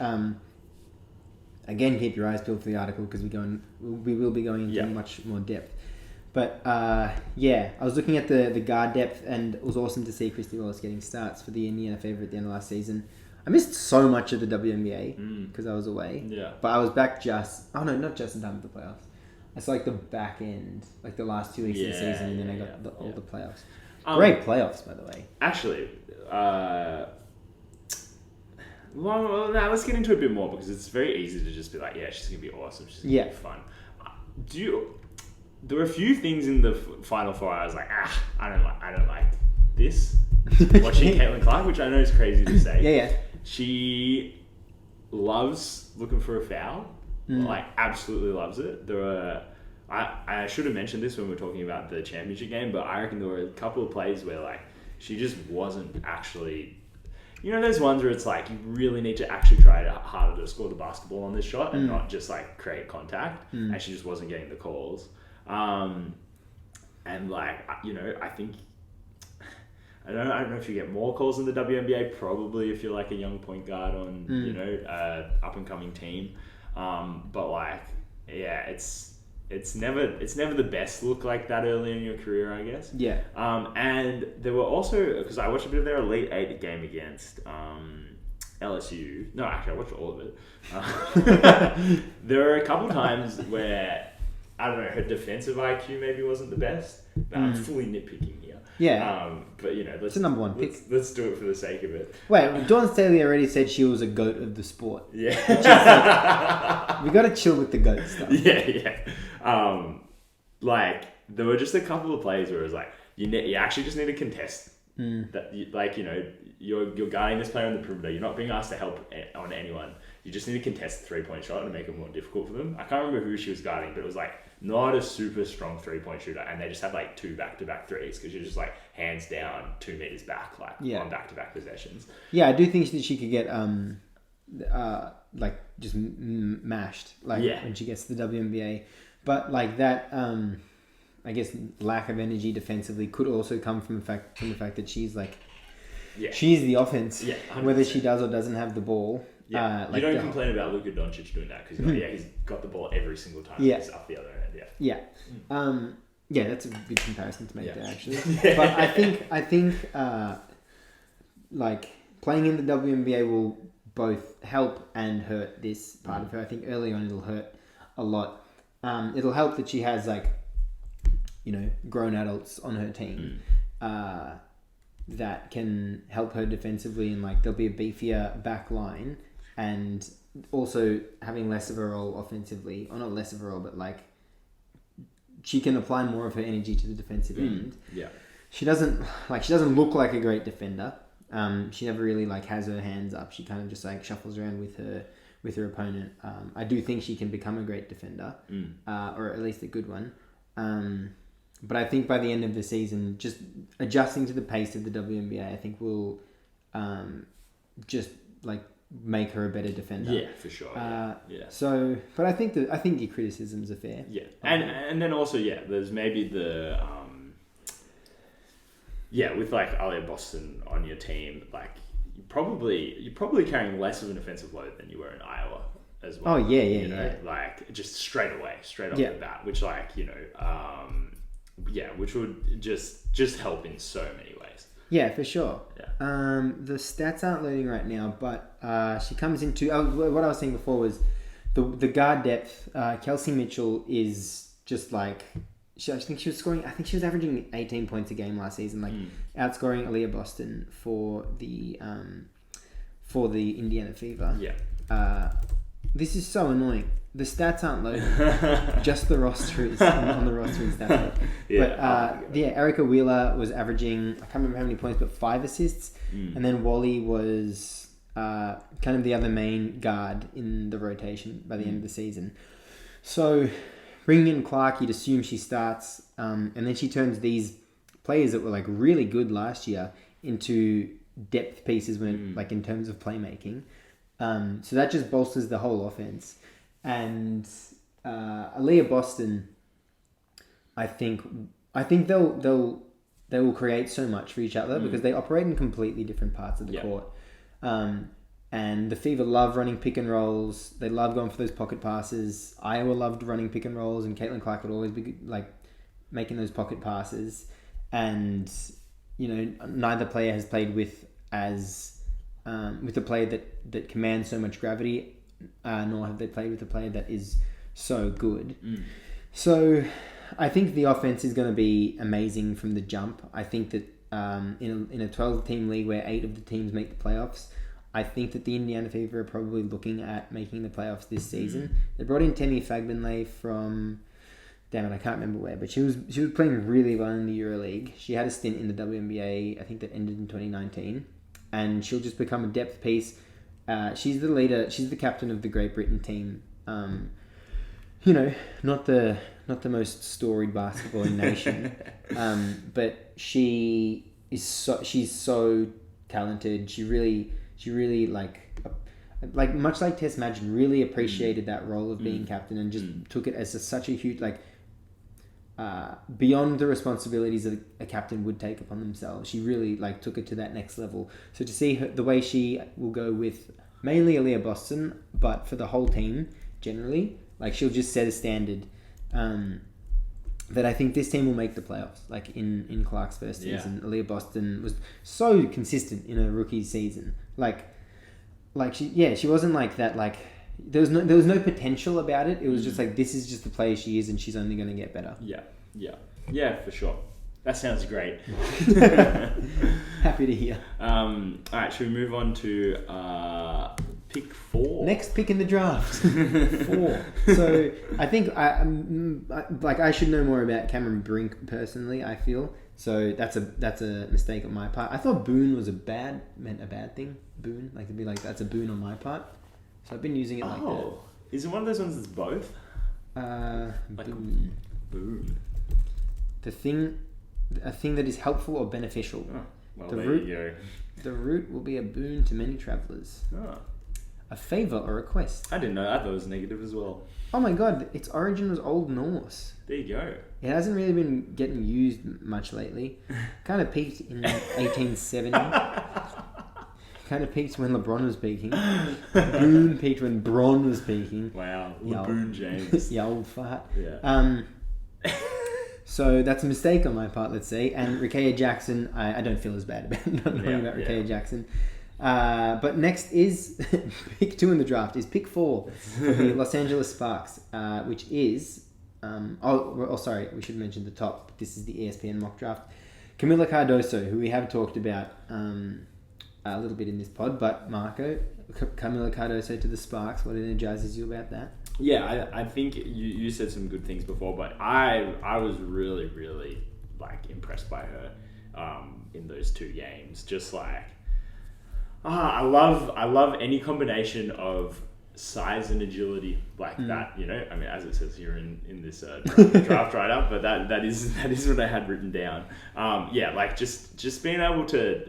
Again, keep your eyes peeled for the article because we will be going into much more depth. But I was looking at the guard depth, and it was awesome to see Christy Wallace getting starts for the Indiana Fever at the end of last season. I missed so much of the WNBA because I was away. Yeah. But I was back not just in time for the playoffs. It's like the back end, like the last 2 weeks of the season, and then I got all the playoffs. Great playoffs, by the way. Actually, well, now let's get into it a bit more because it's very easy to just be like, yeah, she's gonna be awesome, she's gonna be fun. There were a few things in the Final Four I was like, I don't like this. Watching Caitlin Clark, which I know is crazy to say. Yeah. She loves looking for a foul. Like, absolutely loves it. I should have mentioned this when we were talking about the championship game, but I reckon there were a couple of plays where like she just wasn't actually. Those ones where it's like you really need to actually try harder to score the basketball on this shot and not just like create contact. And she just wasn't getting the calls. And like, I think, I don't know if you get more calls in the WNBA, probably if you're like a young point guard on, up and coming team. But like, yeah, it's never the best look like that early in your career, I guess. Yeah. And there were also, because I watched a bit of their Elite 8 game against LSU. No, actually, I watched all of it. There were a couple times where, I don't know, her defensive IQ maybe wasn't the best. I'm fully nitpicking here. Yeah. But it's a number one pick. Let's do it for the sake of it. Wait, Dawn Staley already said she was a goat of the sport. Yeah. Like, we got to chill with the goat stuff. Yeah. Like, there were just a couple of plays where it was like, you actually just need to contest That you're guarding this player on the perimeter. You're not being asked to help on anyone. You just need to contest the 3-point shot and make it more difficult for them. I can't remember who she was guarding, but it was like not a super strong 3-point shooter, and they just had like 2 back-to-back threes because you're just like hands down 2 meters back, on back-to-back possessions. Yeah, I do think that she could get just mashed when she gets to the WNBA, but like that I guess lack of energy defensively could also come from the fact that she's like she's the offense, 100%. Whether she does or doesn't have the ball. Yeah, you don't complain about Luka Doncic doing that because he's got the ball every single time he's up the other end. That's a good comparison to make there actually. But I think like playing in the WNBA will both help and hurt this part of her. I think early on it'll hurt a lot. It'll help that she has grown adults on her team that can help her defensively, and like there'll be a beefier back line, and also having less of a role offensively, or not less of a role, but like she can apply more of her energy to the defensive end. Yeah, she doesn't look like a great defender. She never really like has her hands up. She kind of just like shuffles around with her opponent. I do think she can become a great defender, or at least a good one. But I think by the end of the season, just adjusting to the pace of the WNBA, I think will just like make her a better defender. Yeah, for sure. So, but I think your criticisms are fair. Yeah, and then also there's maybe the with like Alia Boston on your team, like you're probably carrying less of an offensive load than you were in Iowa as well. Oh yeah. Like just straight off the bat, which which would just help in so many ways. Yeah, for sure. Yeah. The stats aren't loading right now, but she comes into what I was saying before was the guard depth. Kelsey Mitchell is just like I think she was averaging 18 points a game last season, outscoring Aaliyah Boston for the Indiana Fever. Yeah. This is so annoying. The stats aren't loading. Just the roster is on the roster and stats. But Erica Wheeler was averaging, I can't remember how many points, but 5 assists. And then Wally was kind of the other main guard in the rotation by the end of the season. So bringing in Clark, you'd assume she starts, and then she turns these players that were like really good last year into depth pieces when in terms of playmaking. So that just bolsters the whole offense. And Aaliyah Boston, I think they will create so much for each other because they operate in completely different parts of the court. And the Fever love running pick and rolls. They love going for those pocket passes. Iowa loved running pick and rolls, and Caitlin Clark would always be like making those pocket passes. And neither player has played with a player that commands so much gravity, nor have they played with a player that is so good. So I think the offense is going to be amazing from the jump. I think that in a 12-team league where 8 of the teams make the playoffs, I think that the Indiana Fever are probably looking at making the playoffs this season. They brought in Temi Fagbenley from, damn it, I can't remember where, but she was playing really well in the EuroLeague. She had a stint in the WNBA, I think that ended in 2019, and she'll just become a depth piece. She's the leader. She's the captain of the Great Britain team. Not the most storied basketballing nation, but she's so talented. She really like much like Tess Madgen, really appreciated that role of being captain and just took it as such a huge beyond the responsibilities that a captain would take upon themselves. She really took it to that next level. So to see her, the way she will go with mainly Aaliyah Boston, but for the whole team generally, she'll just set a standard that I think this team will make the playoffs. In Clark's first season, Aaliyah Boston was so consistent in her rookie season. She wasn't like that. There was no potential about it. It was just this is just the player she is, and she's only going to get better. Yeah, for sure. That sounds great. Happy to hear. All right, should we move on to pick 4? Next pick in the draft. 4. So I think I should know more about Cameron Brink personally. I feel So that's a mistake on my part. I thought boon meant a bad thing. Boon, like to be like that's a boon on my part. So I've been using it like that. Is it one of those ones that's both? Boon. Boon. A thing that is helpful or beneficial. Oh, well, The you go. The route will be a boon to many travelers. Oh. A favor or request. I didn't know. I thought it was negative as well. Oh my god, its origin was Old Norse. There you go. It hasn't really been getting used much lately. Kind of peaked in 1870. Kind of peaked when LeBron was peaking. Boone peaked when Bron was peaking. Wow. Yeah, LeBron James. Yeah, old fart. Yeah. So that's a mistake on my part, let's say. And Rikeya Jackson, I don't feel as bad about not knowing about Rikeya Jackson. But next is pick 2 in the draft is pick 4 for the Los Angeles Sparks, which is sorry, we should mention the top. This is the ESPN mock draft. Camila Cardoso, who we have talked about a little bit in this pod, but Marco, Camila Cardoso to the Sparks. What energizes you about that? Yeah, I think you said some good things before, but I was really, really like impressed by her in those 2 games. Just like I love any combination of size and agility like that. You know, I mean, as it says here in this draft write-up, but that is what I had written down. Like just being able to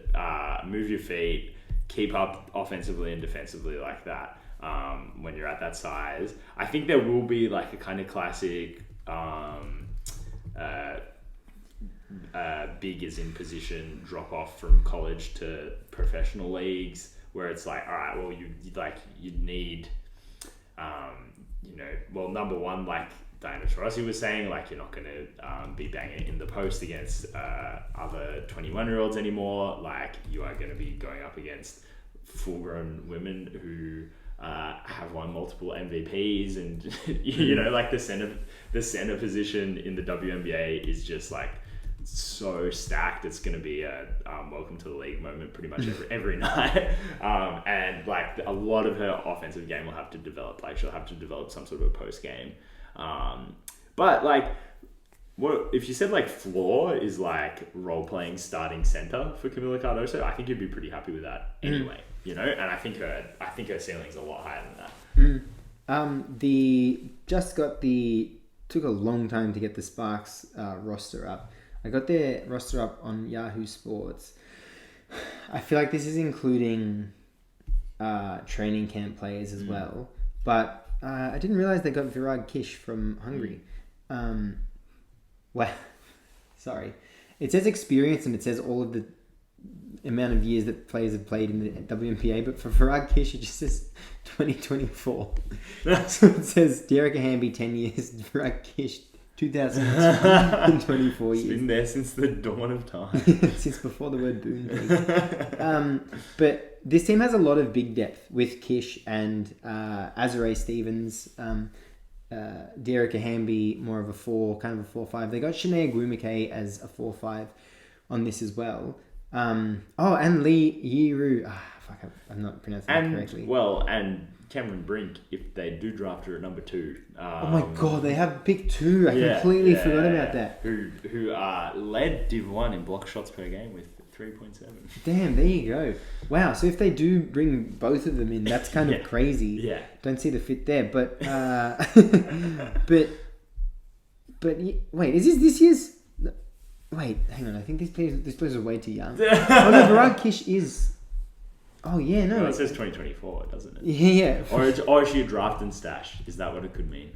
move your feet, keep up offensively and defensively like that. When you're at that size, I think there will be like a kind of classic big as in position drop off from college to professional leagues, where it's like, all right, well, you'd need, number one, like Diana Taurasi was saying, like you're not going to be banging in the post against other 21-year-olds anymore. Like you are going to be going up against full-grown women who have won multiple MVPs, and like the center position in the WNBA is just like so stacked. It's going to be a welcome to the league moment pretty much every night, and like a lot of her offensive game will have to develop. Like she'll have to develop some sort of a post game, but like what if you said like floor is like role playing starting center for Camila Cardoso? I think you'd be pretty happy with that anyway. And I think her ceiling's a lot higher than that. Took a long time to get the Sparks roster up. I got their roster up on Yahoo Sports. I feel like this is including training camp players as well. But I didn't realize they got Virag Kish from Hungary. Well, sorry. It says experience and it says all of the amount of years that players have played in the WNBA, but for Virag Kish it just says 2024. So it says Dearica Hamby 10 years, Virag Kish 2024 years. It's been there since the dawn of time. Since before the word boom. But this team has a lot of big depth with Kish and Azurá Stevens, Dearica Hamby more of a 4, kind of a 4-5. They got Shania Gwumake as a 4-5 on this as well. And Lee Yiru. I'm not pronouncing that correctly. Well, and Cameron Brink, if they do draft her at number 2. Oh my god, they have pick 2. I completely forgot about that. Who led Div 1 in block shots per game with 3.7. Damn, there you go. Wow, so if they do bring both of them in, that's kind of crazy. Yeah. Don't see the fit there, but wait, is this year's? Wait, hang on. I think these players are way too young. Oh no, Virag Kish is. Oh yeah, no. Well, it says 2024, doesn't it? Yeah. Or is she a draft and stash? Is that what it could mean?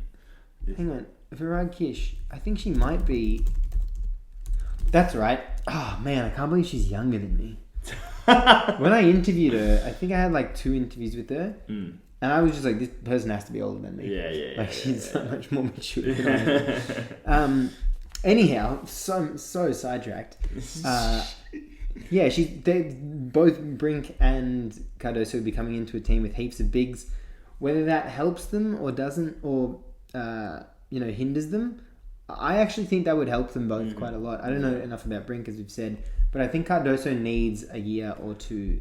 Hang on, Virag Kish. I think she might be. That's right. Oh man, I can't believe she's younger than me. When I interviewed her, I think I had like 2 interviews with her, and I was just like, this person has to be older than me. Yeah. She's so much more mature than I am. Anyhow, so sidetracked. They both Brink and Cardoso will be coming into a team with heaps of bigs. Whether that helps them or doesn't, or hinders them, I actually think that would help them both quite a lot. I don't know enough about Brink, as we've said, but I think Cardoso needs a year or 2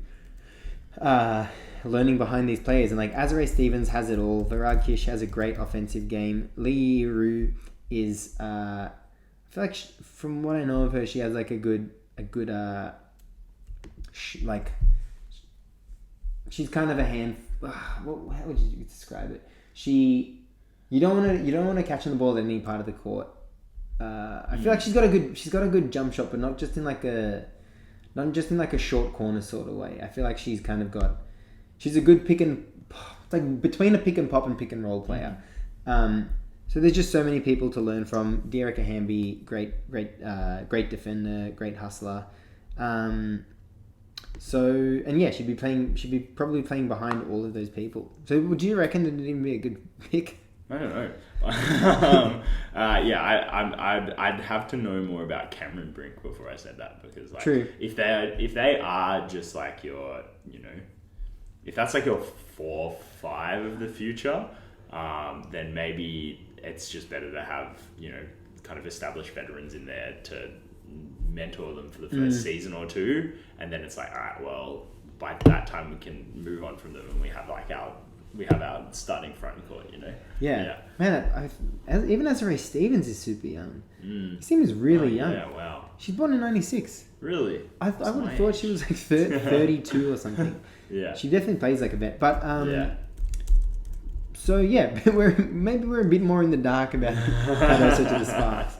learning behind these players. And like Azurá Stevens has it all. Virag Kish has a great offensive game. Lee Yiru is feel like from what I know of her, she has like a good like she's kind of a hand. How would you describe it? You don't want to catch on the ball at any part of the court. I feel like she's got a good jump shot, but not just in like a short corner sort of way. I feel like she's a good like between a pick and pop and pick and roll player. So there's just so many people to learn from. Dearica Hamby, great defender, great hustler. She'd be probably playing behind all of those people. So would you reckon that it'd even be a good pick? I don't know. I'd have to know more about Cameron Brink before I said that, because like, true. If they are just like your, if that's like your 4-5 of the future, then maybe it's just better to have, kind of established veterans in there to mentor them for the first season or two, and then it's like, all right, well, by that time we can move on from them, and we have our starting front court, Yeah. Man, even Azurá Stevens is super young. He seems really young. Yeah, wow. She's born in 96. Really? I would have thought she was like 32 or something. Yeah. She definitely plays like a vet. But yeah. So yeah, we're a bit more in the dark about Cardoso to the Sparks.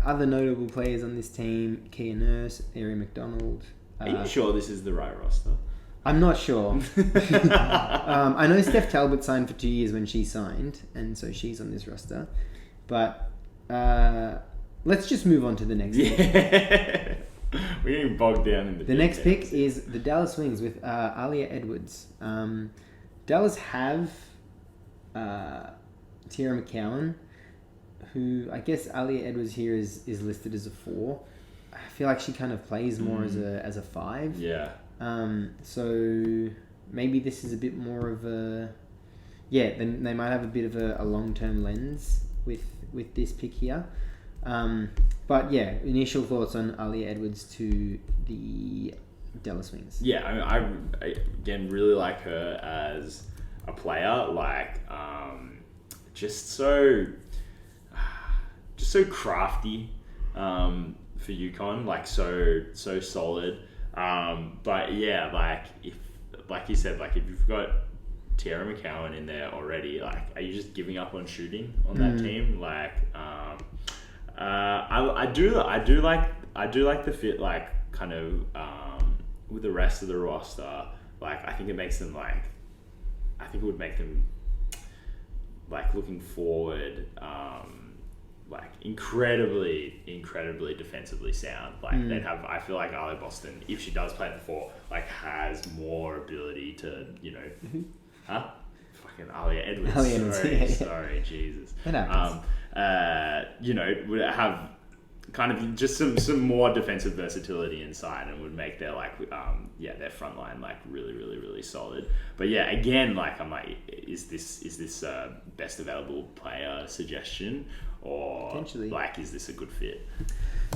Other notable players on this team: Kia Nurse, Ari McDonald. Are you sure this is the right roster? I'm not sure. I know Steph Talbot signed for 2 years when she signed, and so she's on this roster. But let's just move on to the next pick. We're getting bogged down in the next pick is the Dallas Wings with Alia Edwards. Dallas have Tiara McCowan, who I guess Alia Edwards here is listed as a 4. I feel like she kind of plays more as a 5. Yeah. So maybe this is a bit more of a... Yeah, then they might have a bit of a long-term lens with this pick here. But yeah, initial thoughts on Alia Edwards to the Dallas Wings. Yeah, I again really like her as a player, like just so crafty for UConn, like so solid. But yeah, like you said, like if you've got Tiara McCowan in there already, like are you just giving up on shooting on that team? Like I do like the fit, like kind of with the rest of the roster. Like I think it makes them it would make them like looking forward, like incredibly defensively sound. Like they'd have, I feel like Ali Boston, if she does play at the 4, like has more ability to, fucking Alia Edwards. Sorry, Jesus. That happens. Would have kind of just some more defensive versatility inside, and would make their their front line like really solid. But yeah, again, like I'm like, is this best available player suggestion, or potentially, like is this a good fit?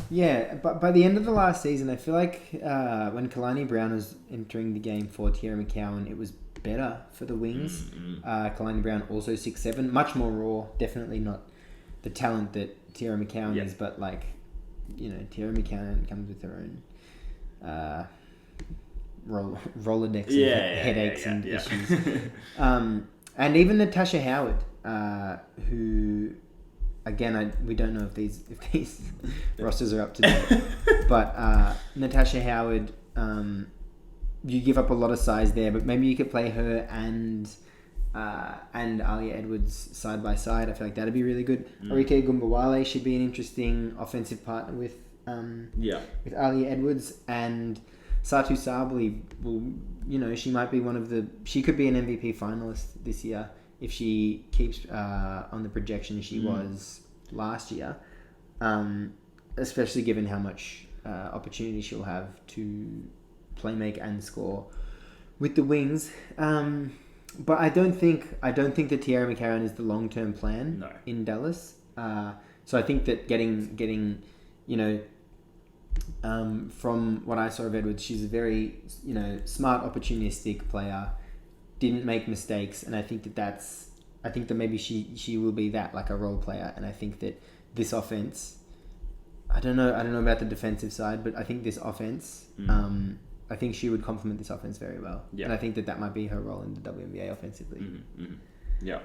Yeah, but by the end of the last season, I feel like when Kalani Brown was entering the game for Tiara McCowan, it was better for the Wings. Kalani Brown also 6'7", much more raw. Definitely not the talent that Tiara McCowan is, but like, Tiara McCowan comes with her own Rolodex of headaches and issues. And even Natasha Howard, who, again, we don't know if these rosters are up to date, but Natasha Howard, you give up a lot of size there, but maybe you could play her and Alia Edwards side by side. I feel like that'd be really good. Arike Gumbawale should be an interesting offensive partner with Alia Edwards, and Satu Sabli will, she might be she could be an MVP finalist this year if she keeps on the projection she was last year, especially given how much opportunity she'll have to play make and score with the Wings. But I don't think that Tiara McCarron is the long-term plan in Dallas. So I think that getting from what I saw of Edwards, she's a very smart, opportunistic player. Didn't make mistakes, and I think that maybe she will be that, like a role player. And I think that this offense I don't know about the defensive side, but I think this offense, I think she would complement this offense very well. Yeah. And I think that might be her role in the WNBA offensively. Yeah.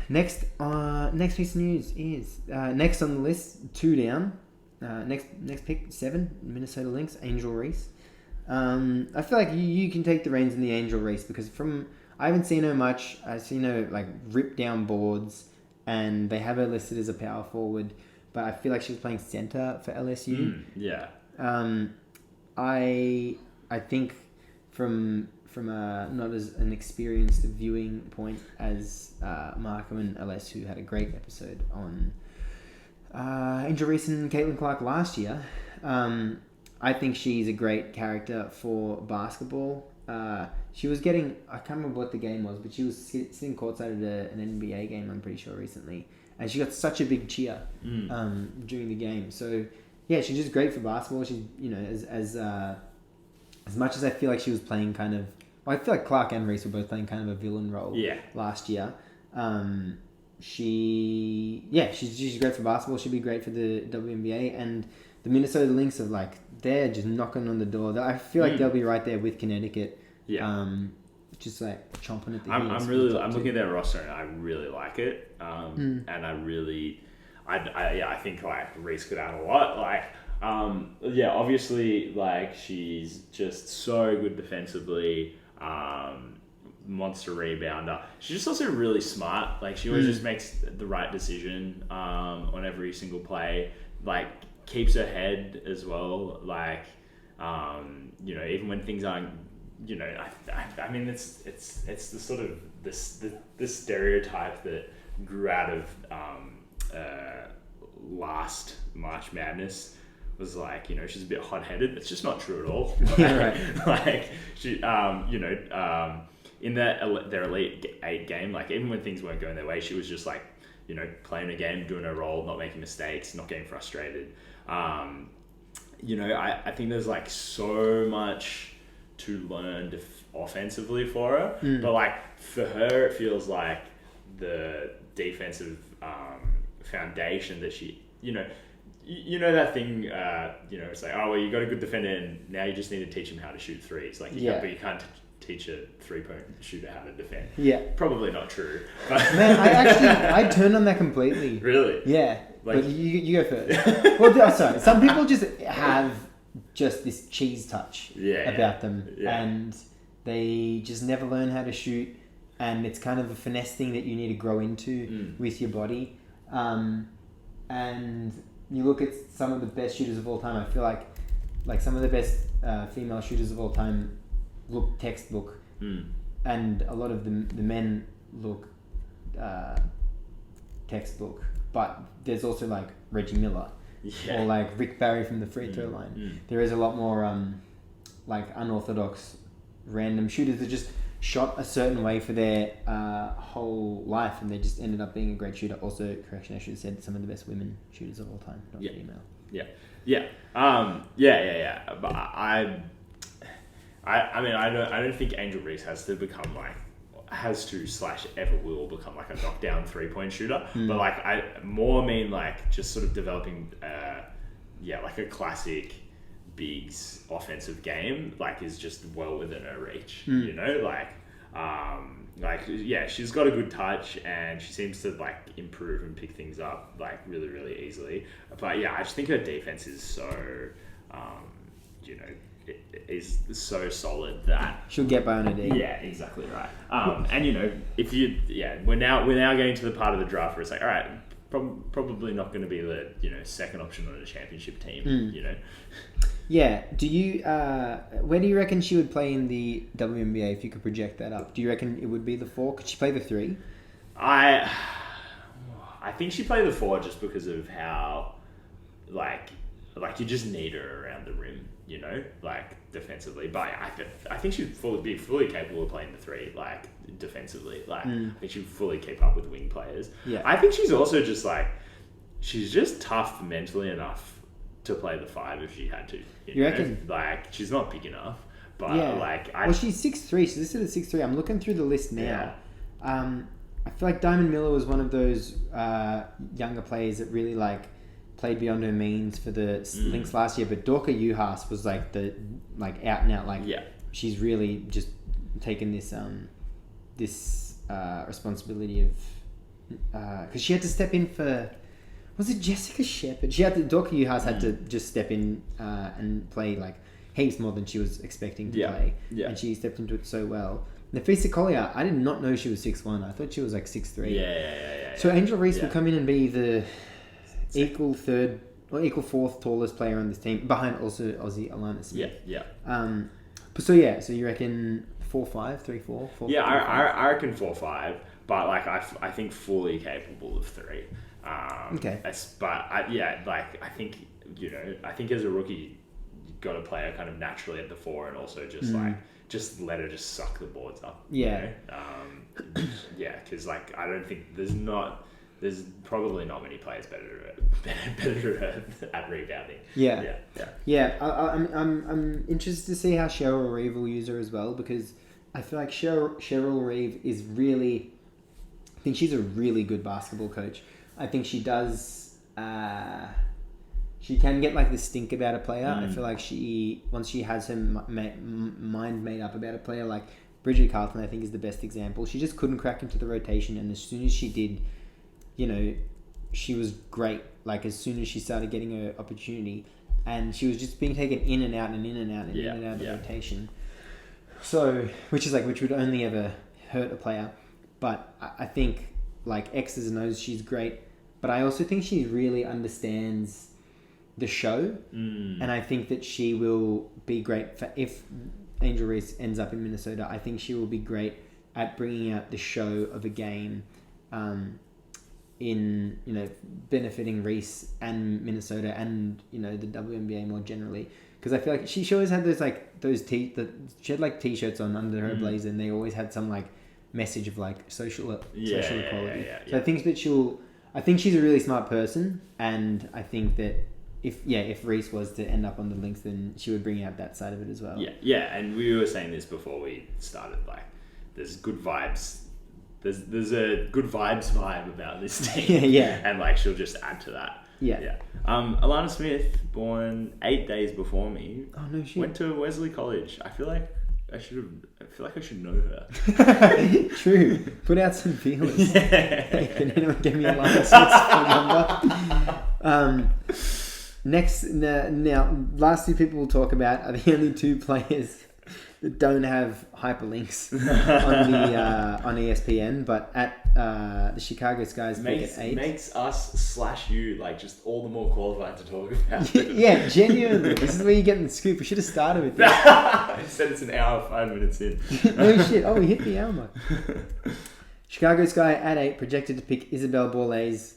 Next piece of news is next on the list, 2 down. Next pick, 7, Minnesota Lynx, Angel Reese. I feel like you can take the reins in the Angel Reese because I haven't seen her much. I've seen her like rip down boards, and they have her listed as a power forward, but I feel like she was playing center for LSU. Yeah. I think from a not as an experienced viewing point as Markham and LS, who had a great episode on Angel Reese and Caitlin Clark last year. I think she's a great character for basketball. She was getting, I can't remember what the game was, but she was sitting courtside at an NBA game, I'm pretty sure, recently. And she got such a big cheer during the game. So, yeah, she's just great for basketball. She's, as much as I feel like she was playing kind of, I feel like Clark and Reese were both playing kind of a villain role last year. She's great for basketball. She'd be great for the WNBA. And the Minnesota Lynx are they're just knocking on the door. I feel like they'll be right there with Connecticut. Yeah. Just chomping at the I'm looking at their roster and I really like it. And I think Reese could add a lot. Obviously she's just so good defensively. Monster rebounder. She's just also really smart. She always just makes the right decision on every single play. Keeps her head as well. Even when things aren't, I mean, it's the sort of this stereotype that grew out of last March Madness. Was she's a bit hot-headed. It's just not true at all. She, in their Elite 8 game, even when things weren't going their way, she was just playing a game, doing her role, not making mistakes, not getting frustrated. I think there's so much to learn offensively for her, but for her, it feels like the defensive foundation that she, that thing, it's you got a good defender and now you just need to teach him how to shoot threes. But you can't teach a 3-point shooter how to defend. Yeah. Probably not true. Man, I turned on that completely. Really? Yeah. But you go first. Well, sorry. Some people just have this cheese touch about them. Yeah. And they just never learn how to shoot. And it's kind of a finesse thing that you need to grow into with your body. And you look at some of the best shooters of all time, I feel like some of the best female shooters of all time look textbook, and a lot of the men look textbook. But there's also Reggie Miller or Rick Barry from the free throw line. There is a lot more unorthodox, random shooters that just shot a certain way for their whole life, and they just ended up being a great shooter. Also, correction, I should have said some of the best women shooters of all time, not female. But I don't think Angel Reese has to become ever will become a knockdown 3-point shooter. But I more mean just sort of developing a classic bigs offensive game is just well within her reach. She's got a good touch and she seems to improve and pick things up really, really easily. But I just think her defense is so it is so solid that she'll get by on a D. Yeah, exactly right. And if we're now getting to the part of the draft where it's all right, probably not going to be the second option on a championship team. Yeah. Do you where do you reckon she would play in the WNBA if you could project that up? Do you reckon it would be the 4? Could she play the 3? I think she played the 4 just because of how you just need her around the rim, defensively. But I think she'd be fully capable of playing the 3, defensively. I think she'd fully keep up with wing players. Yeah. I think she's also just she's just tough mentally enough to play the 5 if she had to. You reckon? She's not big enough, but well, she's 6'3". She's listed at 6'3". I'm looking through the list now. Yeah. I feel like Diamond Miller was one of those younger players that really played beyond her means for the Lynx last year, but Dorka Juhas was like the out and out she's really just taken this responsibility of because she had to step in for, was it Jessica Shepherd? Dorka Juhas had to just step in and play like heaps more than she was expecting to play, and she stepped into it so well. Nafisa Collier, I did not know she was 6'1". I thought she was like 6'3". Yeah. So Angel Reese will come in and be the equal third or equal fourth tallest player on this team, behind also Aussie Alana Smith. So you reckon 4'5", 3'4"? 4'4"? Yeah, I reckon 4'5", but like I think fully capable of 3. Okay. I think I think as a rookie, you've got to play her kind of naturally at the 4, and also just let her just suck the boards up. Yeah. Because like I don't think there's probably not many players better at rebounding. Yeah. I'm interested to see how Cheryl Reeve will use her as well, because I feel like Cheryl Reeve is really, I think she's a really good basketball coach. I think she does. She can get like the stink about a player. I feel like once she has her mind made up about a player, like Bridget Carlton, I think is the best example. She just couldn't crack into the rotation, and as soon as she did, she was great. Like as soon as she started getting her opportunity, and she was just being taken in and out and in and out and in and out of the rotation. So, which would only ever hurt a player. But I think like X's and O's, she's great. But I also think she really understands the show, and I think that she will be great for if Angel Reese ends up in Minnesota. I think she will be great at bringing out the show of a game, in benefiting Reese and Minnesota and the WNBA more generally, because I feel like she always had she had like t-shirts on under her blazer, and they always had some like message of like social equality. So I think that I think she's a really smart person, and I think that if Reese was to end up on the Lynx, then she would bring out that side of it as well. And we were saying this before we started, like there's good vibes. There's a good vibes vibe about this team. And like she'll just add to that. Alana Smith, born 8 days before me. Oh no shit. Went to Wesley College. I feel like I should know her. True. Put out some feelers. Hey, can anyone give me Alana Smith's phone number? Now, last two people we'll talk about are the only two players that don't have hyperlinks on ESPN, but at the Chicago Sky's pick at 8. Makes us / you like just all the more qualified to talk about. Yeah, genuinely. This is where you get the scoop. We should have started with this. Instead, it's an hour, 5 minutes in. No shit. Oh, we hit the hour mark. Chicago Sky at 8, projected to pick Isabel Borlase.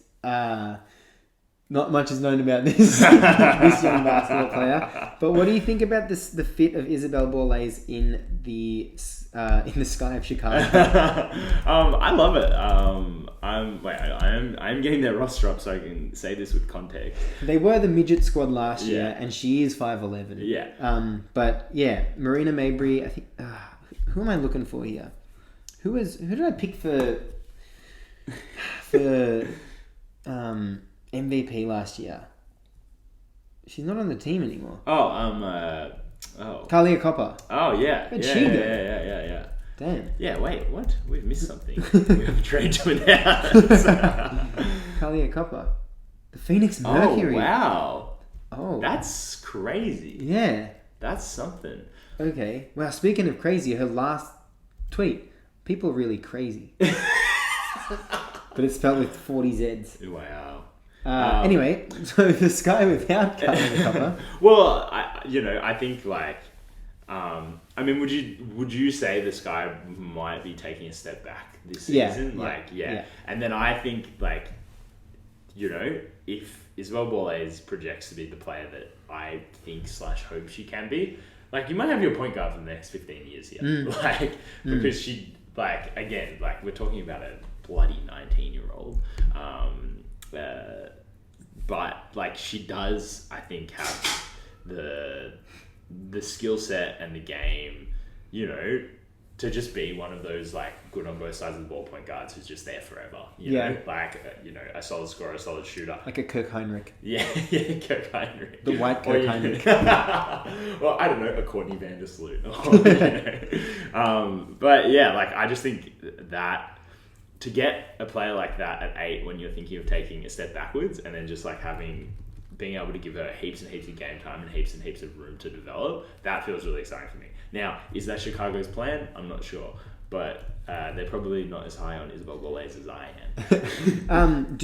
Not much is known about this young basketball player. But what do you think about the fit of Isabel Borlase in the Sky of Chicago? I love it. I'm getting their roster up so I can say this with context. They were the midget squad last year, and she is 5'11". Yeah. But yeah, Marina Mabry. I think. Who am I looking for here? Who did I pick for MVP last year? She's not on the team anymore. Kalia Copper. Oh yeah. Where'd she go? Yeah. Damn. Yeah. Wait. What? We've missed something. We have a trade to announce. Kalia Copper. The Phoenix Mercury. Oh wow. Oh. That's crazy. Yeah. That's something. Okay. Well, speaking of crazy, her last tweet. People are really crazy. But it's spelled with 40 Zs. Wow. Anyway, so the Sky without Kalia Copper. Well, I think like, would you say the Sky might be taking a step back this season? Yeah. And then I think like, if Isabel Borlase projects to be the player that I think / hope she can be, like you might have your point guard for the next 15 years here, because she again we're talking about a bloody 19-year-old. But like she does, I think, have the skill set and the game, to just be one of those like good on both sides of the ball point guards who's just there forever. You Yeah. know? Like, a solid scorer, a solid shooter. Like a Kirk Heinrich. Yeah, Kirk Heinrich. The white Kirk Heinrich. Well, I don't know, a Courtney Vandersloot. But yeah, like I just think that to get a player like that at 8 when you're thinking of taking a step backwards and then just like being able to give her heaps and heaps of game time and heaps of room to develop, that feels really exciting for me. Now, is that Chicago's plan? I'm not sure. But they're probably not as high on Isabel Boulez as I am.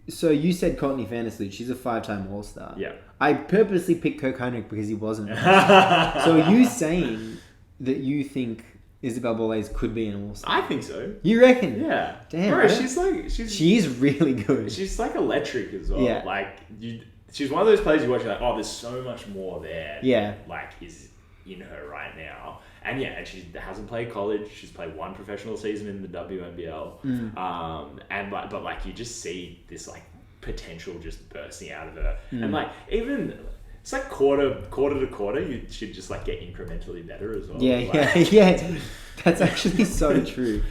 So you said Courtney Vandersloot. She's a 5-time All-Star. Yeah. I purposely picked Kirk Heinrich because he wasn't. So are you saying that you think Isabel Boulez could be an All-Star? I think so. You reckon? Yeah. Damn. Bro, she's really good. She's like electric as well. Yeah. Like she's one of those players you watch, you're like, oh, there's so much more there. Yeah. Like is in her right now. And yeah, and she hasn't played college. She's played 1 professional season in the WNBA. But like you just see this like potential just bursting out of her. And like even it's like quarter to quarter, you should just like get incrementally better as well. Yeah. That's actually so true.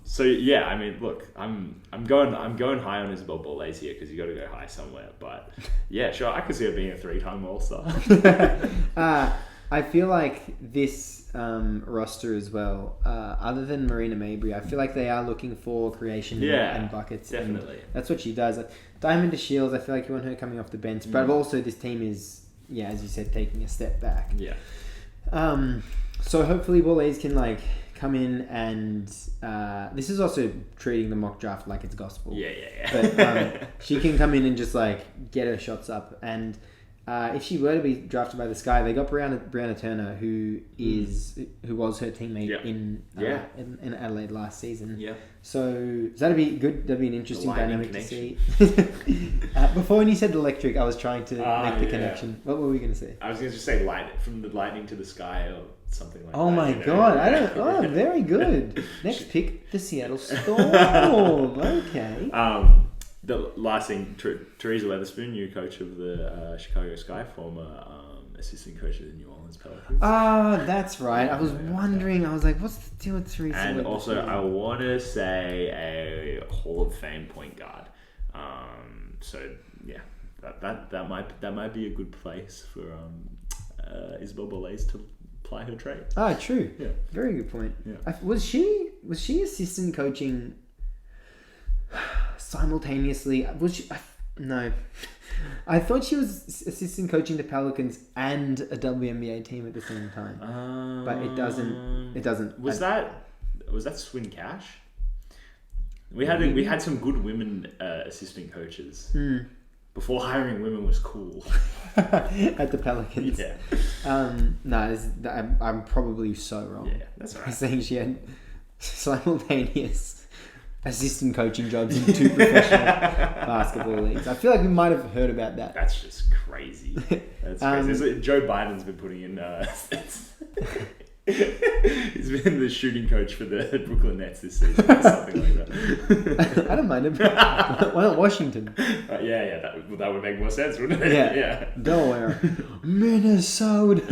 So yeah, I mean, look, I'm going high on Isabel Boulez here because you got to go high somewhere. But yeah, sure, I could see her being a 3-time All-Star. I feel like this roster as well, other than Marina Mabry, I feel like they are looking for creation and buckets. Definitely. And that's what she does. Like, Diamond DeShields, I feel like you want her coming off the bench. But also this team is, as you said, taking a step back. Yeah. So hopefully Boulez can like come in and this is also treating the mock draft like it's gospel. Yeah. But she can come in and just like get her shots up. And if she were to be drafted by the Sky, they got Brianna Turner, who was her teammate in Adelaide last season. Yeah. So that'd be good. That'd be an interesting dynamic connection. to see. Before when you said electric, I was trying to make the connection. What were we going to say? I was going to just say light from the lightning to the sky or something like that. Oh my god! I don't. Oh, very good. Next pick, the Seattle Storm. Okay. The last thing, Teresa Weatherspoon, new coach of the Chicago Sky, former assistant coach of the New Orleans Pelicans. That's right. I was wondering. I was like, what's the deal with Teresa? And also, I want to say a Hall of Fame point guard. So yeah, that might be a good place for Isabel Boulez to apply her trade. Oh, true. Yeah, very good point. Yeah. Was she assistant coaching simultaneously? Was she? No. I thought she was assistant coaching the Pelicans and a WNBA team at the same time. But it doesn't. Was that Swin Cash? We had some good women assistant coaches. Before hiring women was cool. At the Pelicans. Yeah. No, I'm probably so wrong. Yeah, that's all right. Saying she had simultaneous assistant coaching jobs in 2 professional basketball leagues. I feel like we might have heard about that. That's just crazy. That's crazy. Joe Biden's been putting in... he's been the shooting coach for the Brooklyn Nets this season or something like that. I don't mind him. Why not Washington? That would make more sense, wouldn't it? Yeah. Delaware. Minnesota.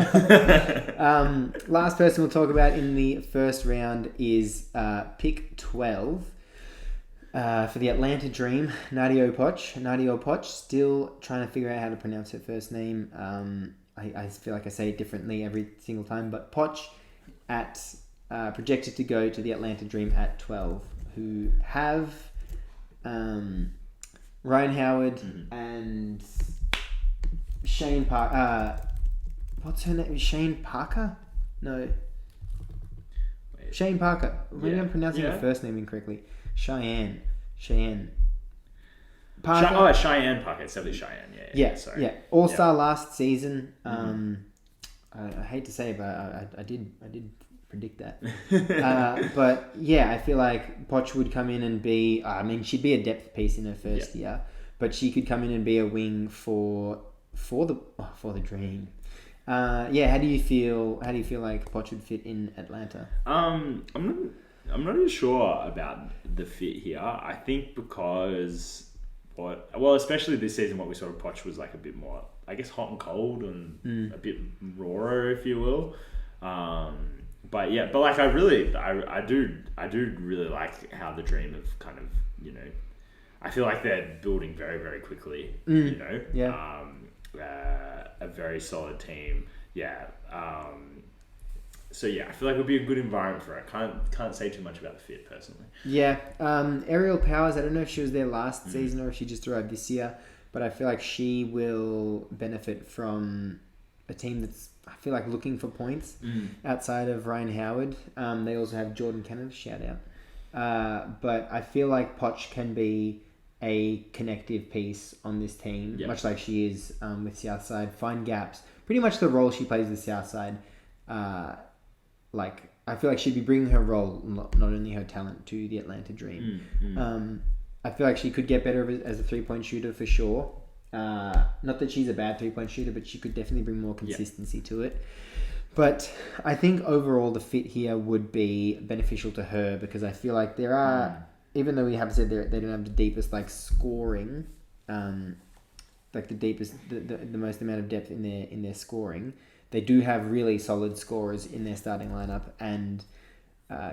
Last person we'll talk about in the first round is pick 12. For the Atlanta Dream, Nadia Opoch, still trying to figure out how to pronounce her first name. I feel like I say it differently every single time, but Poch projected to go to the Atlanta Dream at 12, who have Ryan Howard and Shane Parker. What's her name? Shane Parker? No. Wait. Shane Parker. Maybe I'm pronouncing her first name incorrectly. Cheyenne Parker. Cheyenne Parker. It's definitely Cheyenne. Yeah. Sorry. Yeah. All-Star last season. I hate to say it, but I did predict that. But yeah, I feel like Poch would come in and be... she'd be a depth piece in her first year, but she could come in and be a wing for the Dream. How do you feel like Poch would fit in Atlanta? I'm not really sure about the fit here. I think because especially this season, what we saw of Poch was like a bit more, I guess, hot and cold and a bit rawer, if you will. But yeah, but like I do really like how the Dream have kind of, you know, I feel like they're building very, very quickly. You know, a very solid team. Yeah. So yeah, I feel like it would be a good environment for it. Can't say too much about the fit personally. Yeah. Ariel Powers, I don't know if she was there last season or if she just arrived this year, but I feel like she will benefit from a team that's, I feel like, looking for points outside of Ryan Howard. They also have Jordan Kennedy, shout out. But I feel like Poch can be a connective piece on this team, much like she is with Southside. Find gaps. Pretty much the role she plays with Southside. Like, I feel like she'd be bringing her role, not only her talent, to the Atlanta Dream. I feel like she could get better as a 3-point shooter for sure. Not that she's a bad 3-point shooter, but she could definitely bring more consistency to it. But I think overall the fit here would be beneficial to her, because I feel like there are, even though we have said they don't have the deepest like scoring, like the deepest, the most amount of depth in their scoring, they do have really solid scorers in their starting lineup, and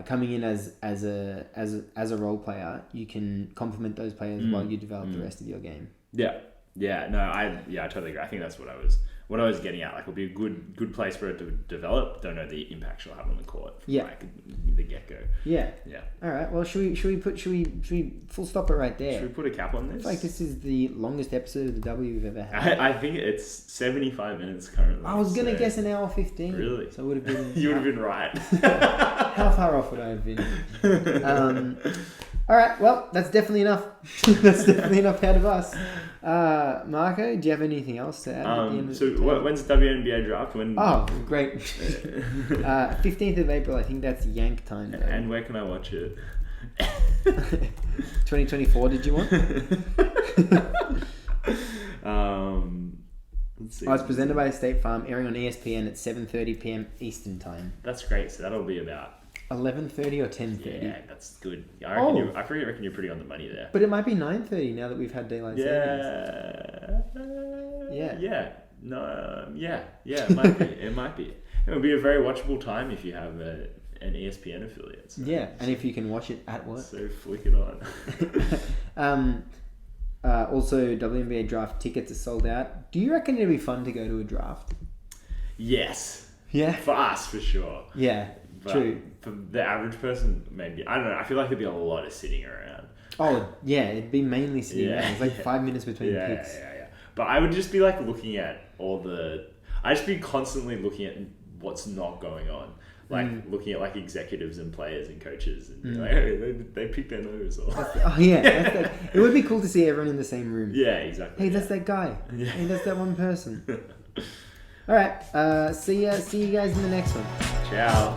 coming in as a role player, you can complement those players while you develop the rest of your game. I totally agree. I think that's what I was getting at. Like, it'll be a good place for it to develop. Don't know the impact she'll have on the court from like the get go. Yeah. All right. Well, should we full stop it right there? Should we put a cap on this? I feel like this is the longest episode of the W we've ever had. I think it's 75 minutes currently. I was gonna guess an hour 15. Really? So it would have been. You would have been right. How far off would I have been? All right. Well, that's definitely enough. That's definitely enough out of us. Marco, do you have anything else to add? At the end so of when's the WNBA draft? When? Oh, great. 15th of April. I think that's Yank time. Though. And where can I watch it? 2024. Did you want? Let's see. Oh, it's presented by State Farm, airing on ESPN at 7:30 p.m. Eastern time. That's great. So that'll be about 11:30 or 10:30. Yeah, that's good. I reckon you're pretty on the money there. But it might be 9:30 now that we've had daylight savings. It might be. It might be. It would be a very watchable time if you have an ESPN affiliate. So, and if you can watch it at work. So flick it on. Also, WNBA draft tickets are sold out. Do you reckon it'd be fun to go to a draft? Yes. Yeah. For us, for sure. Yeah. But true. For the average person, maybe. I don't know. I feel like it'd be a lot of sitting around. Oh, yeah. It'd be mainly sitting around. It's like 5 minutes between picks. Yeah. But I would just be like looking at I'd just be constantly looking at what's not going on. Like looking at like executives and players and coaches and like, hey, they pick their nose. Or... It would be cool to see everyone in the same room. Yeah, exactly. Hey, that's that guy. Yeah. Hey, that's that one person. All right. See you guys in the next one. Ciao.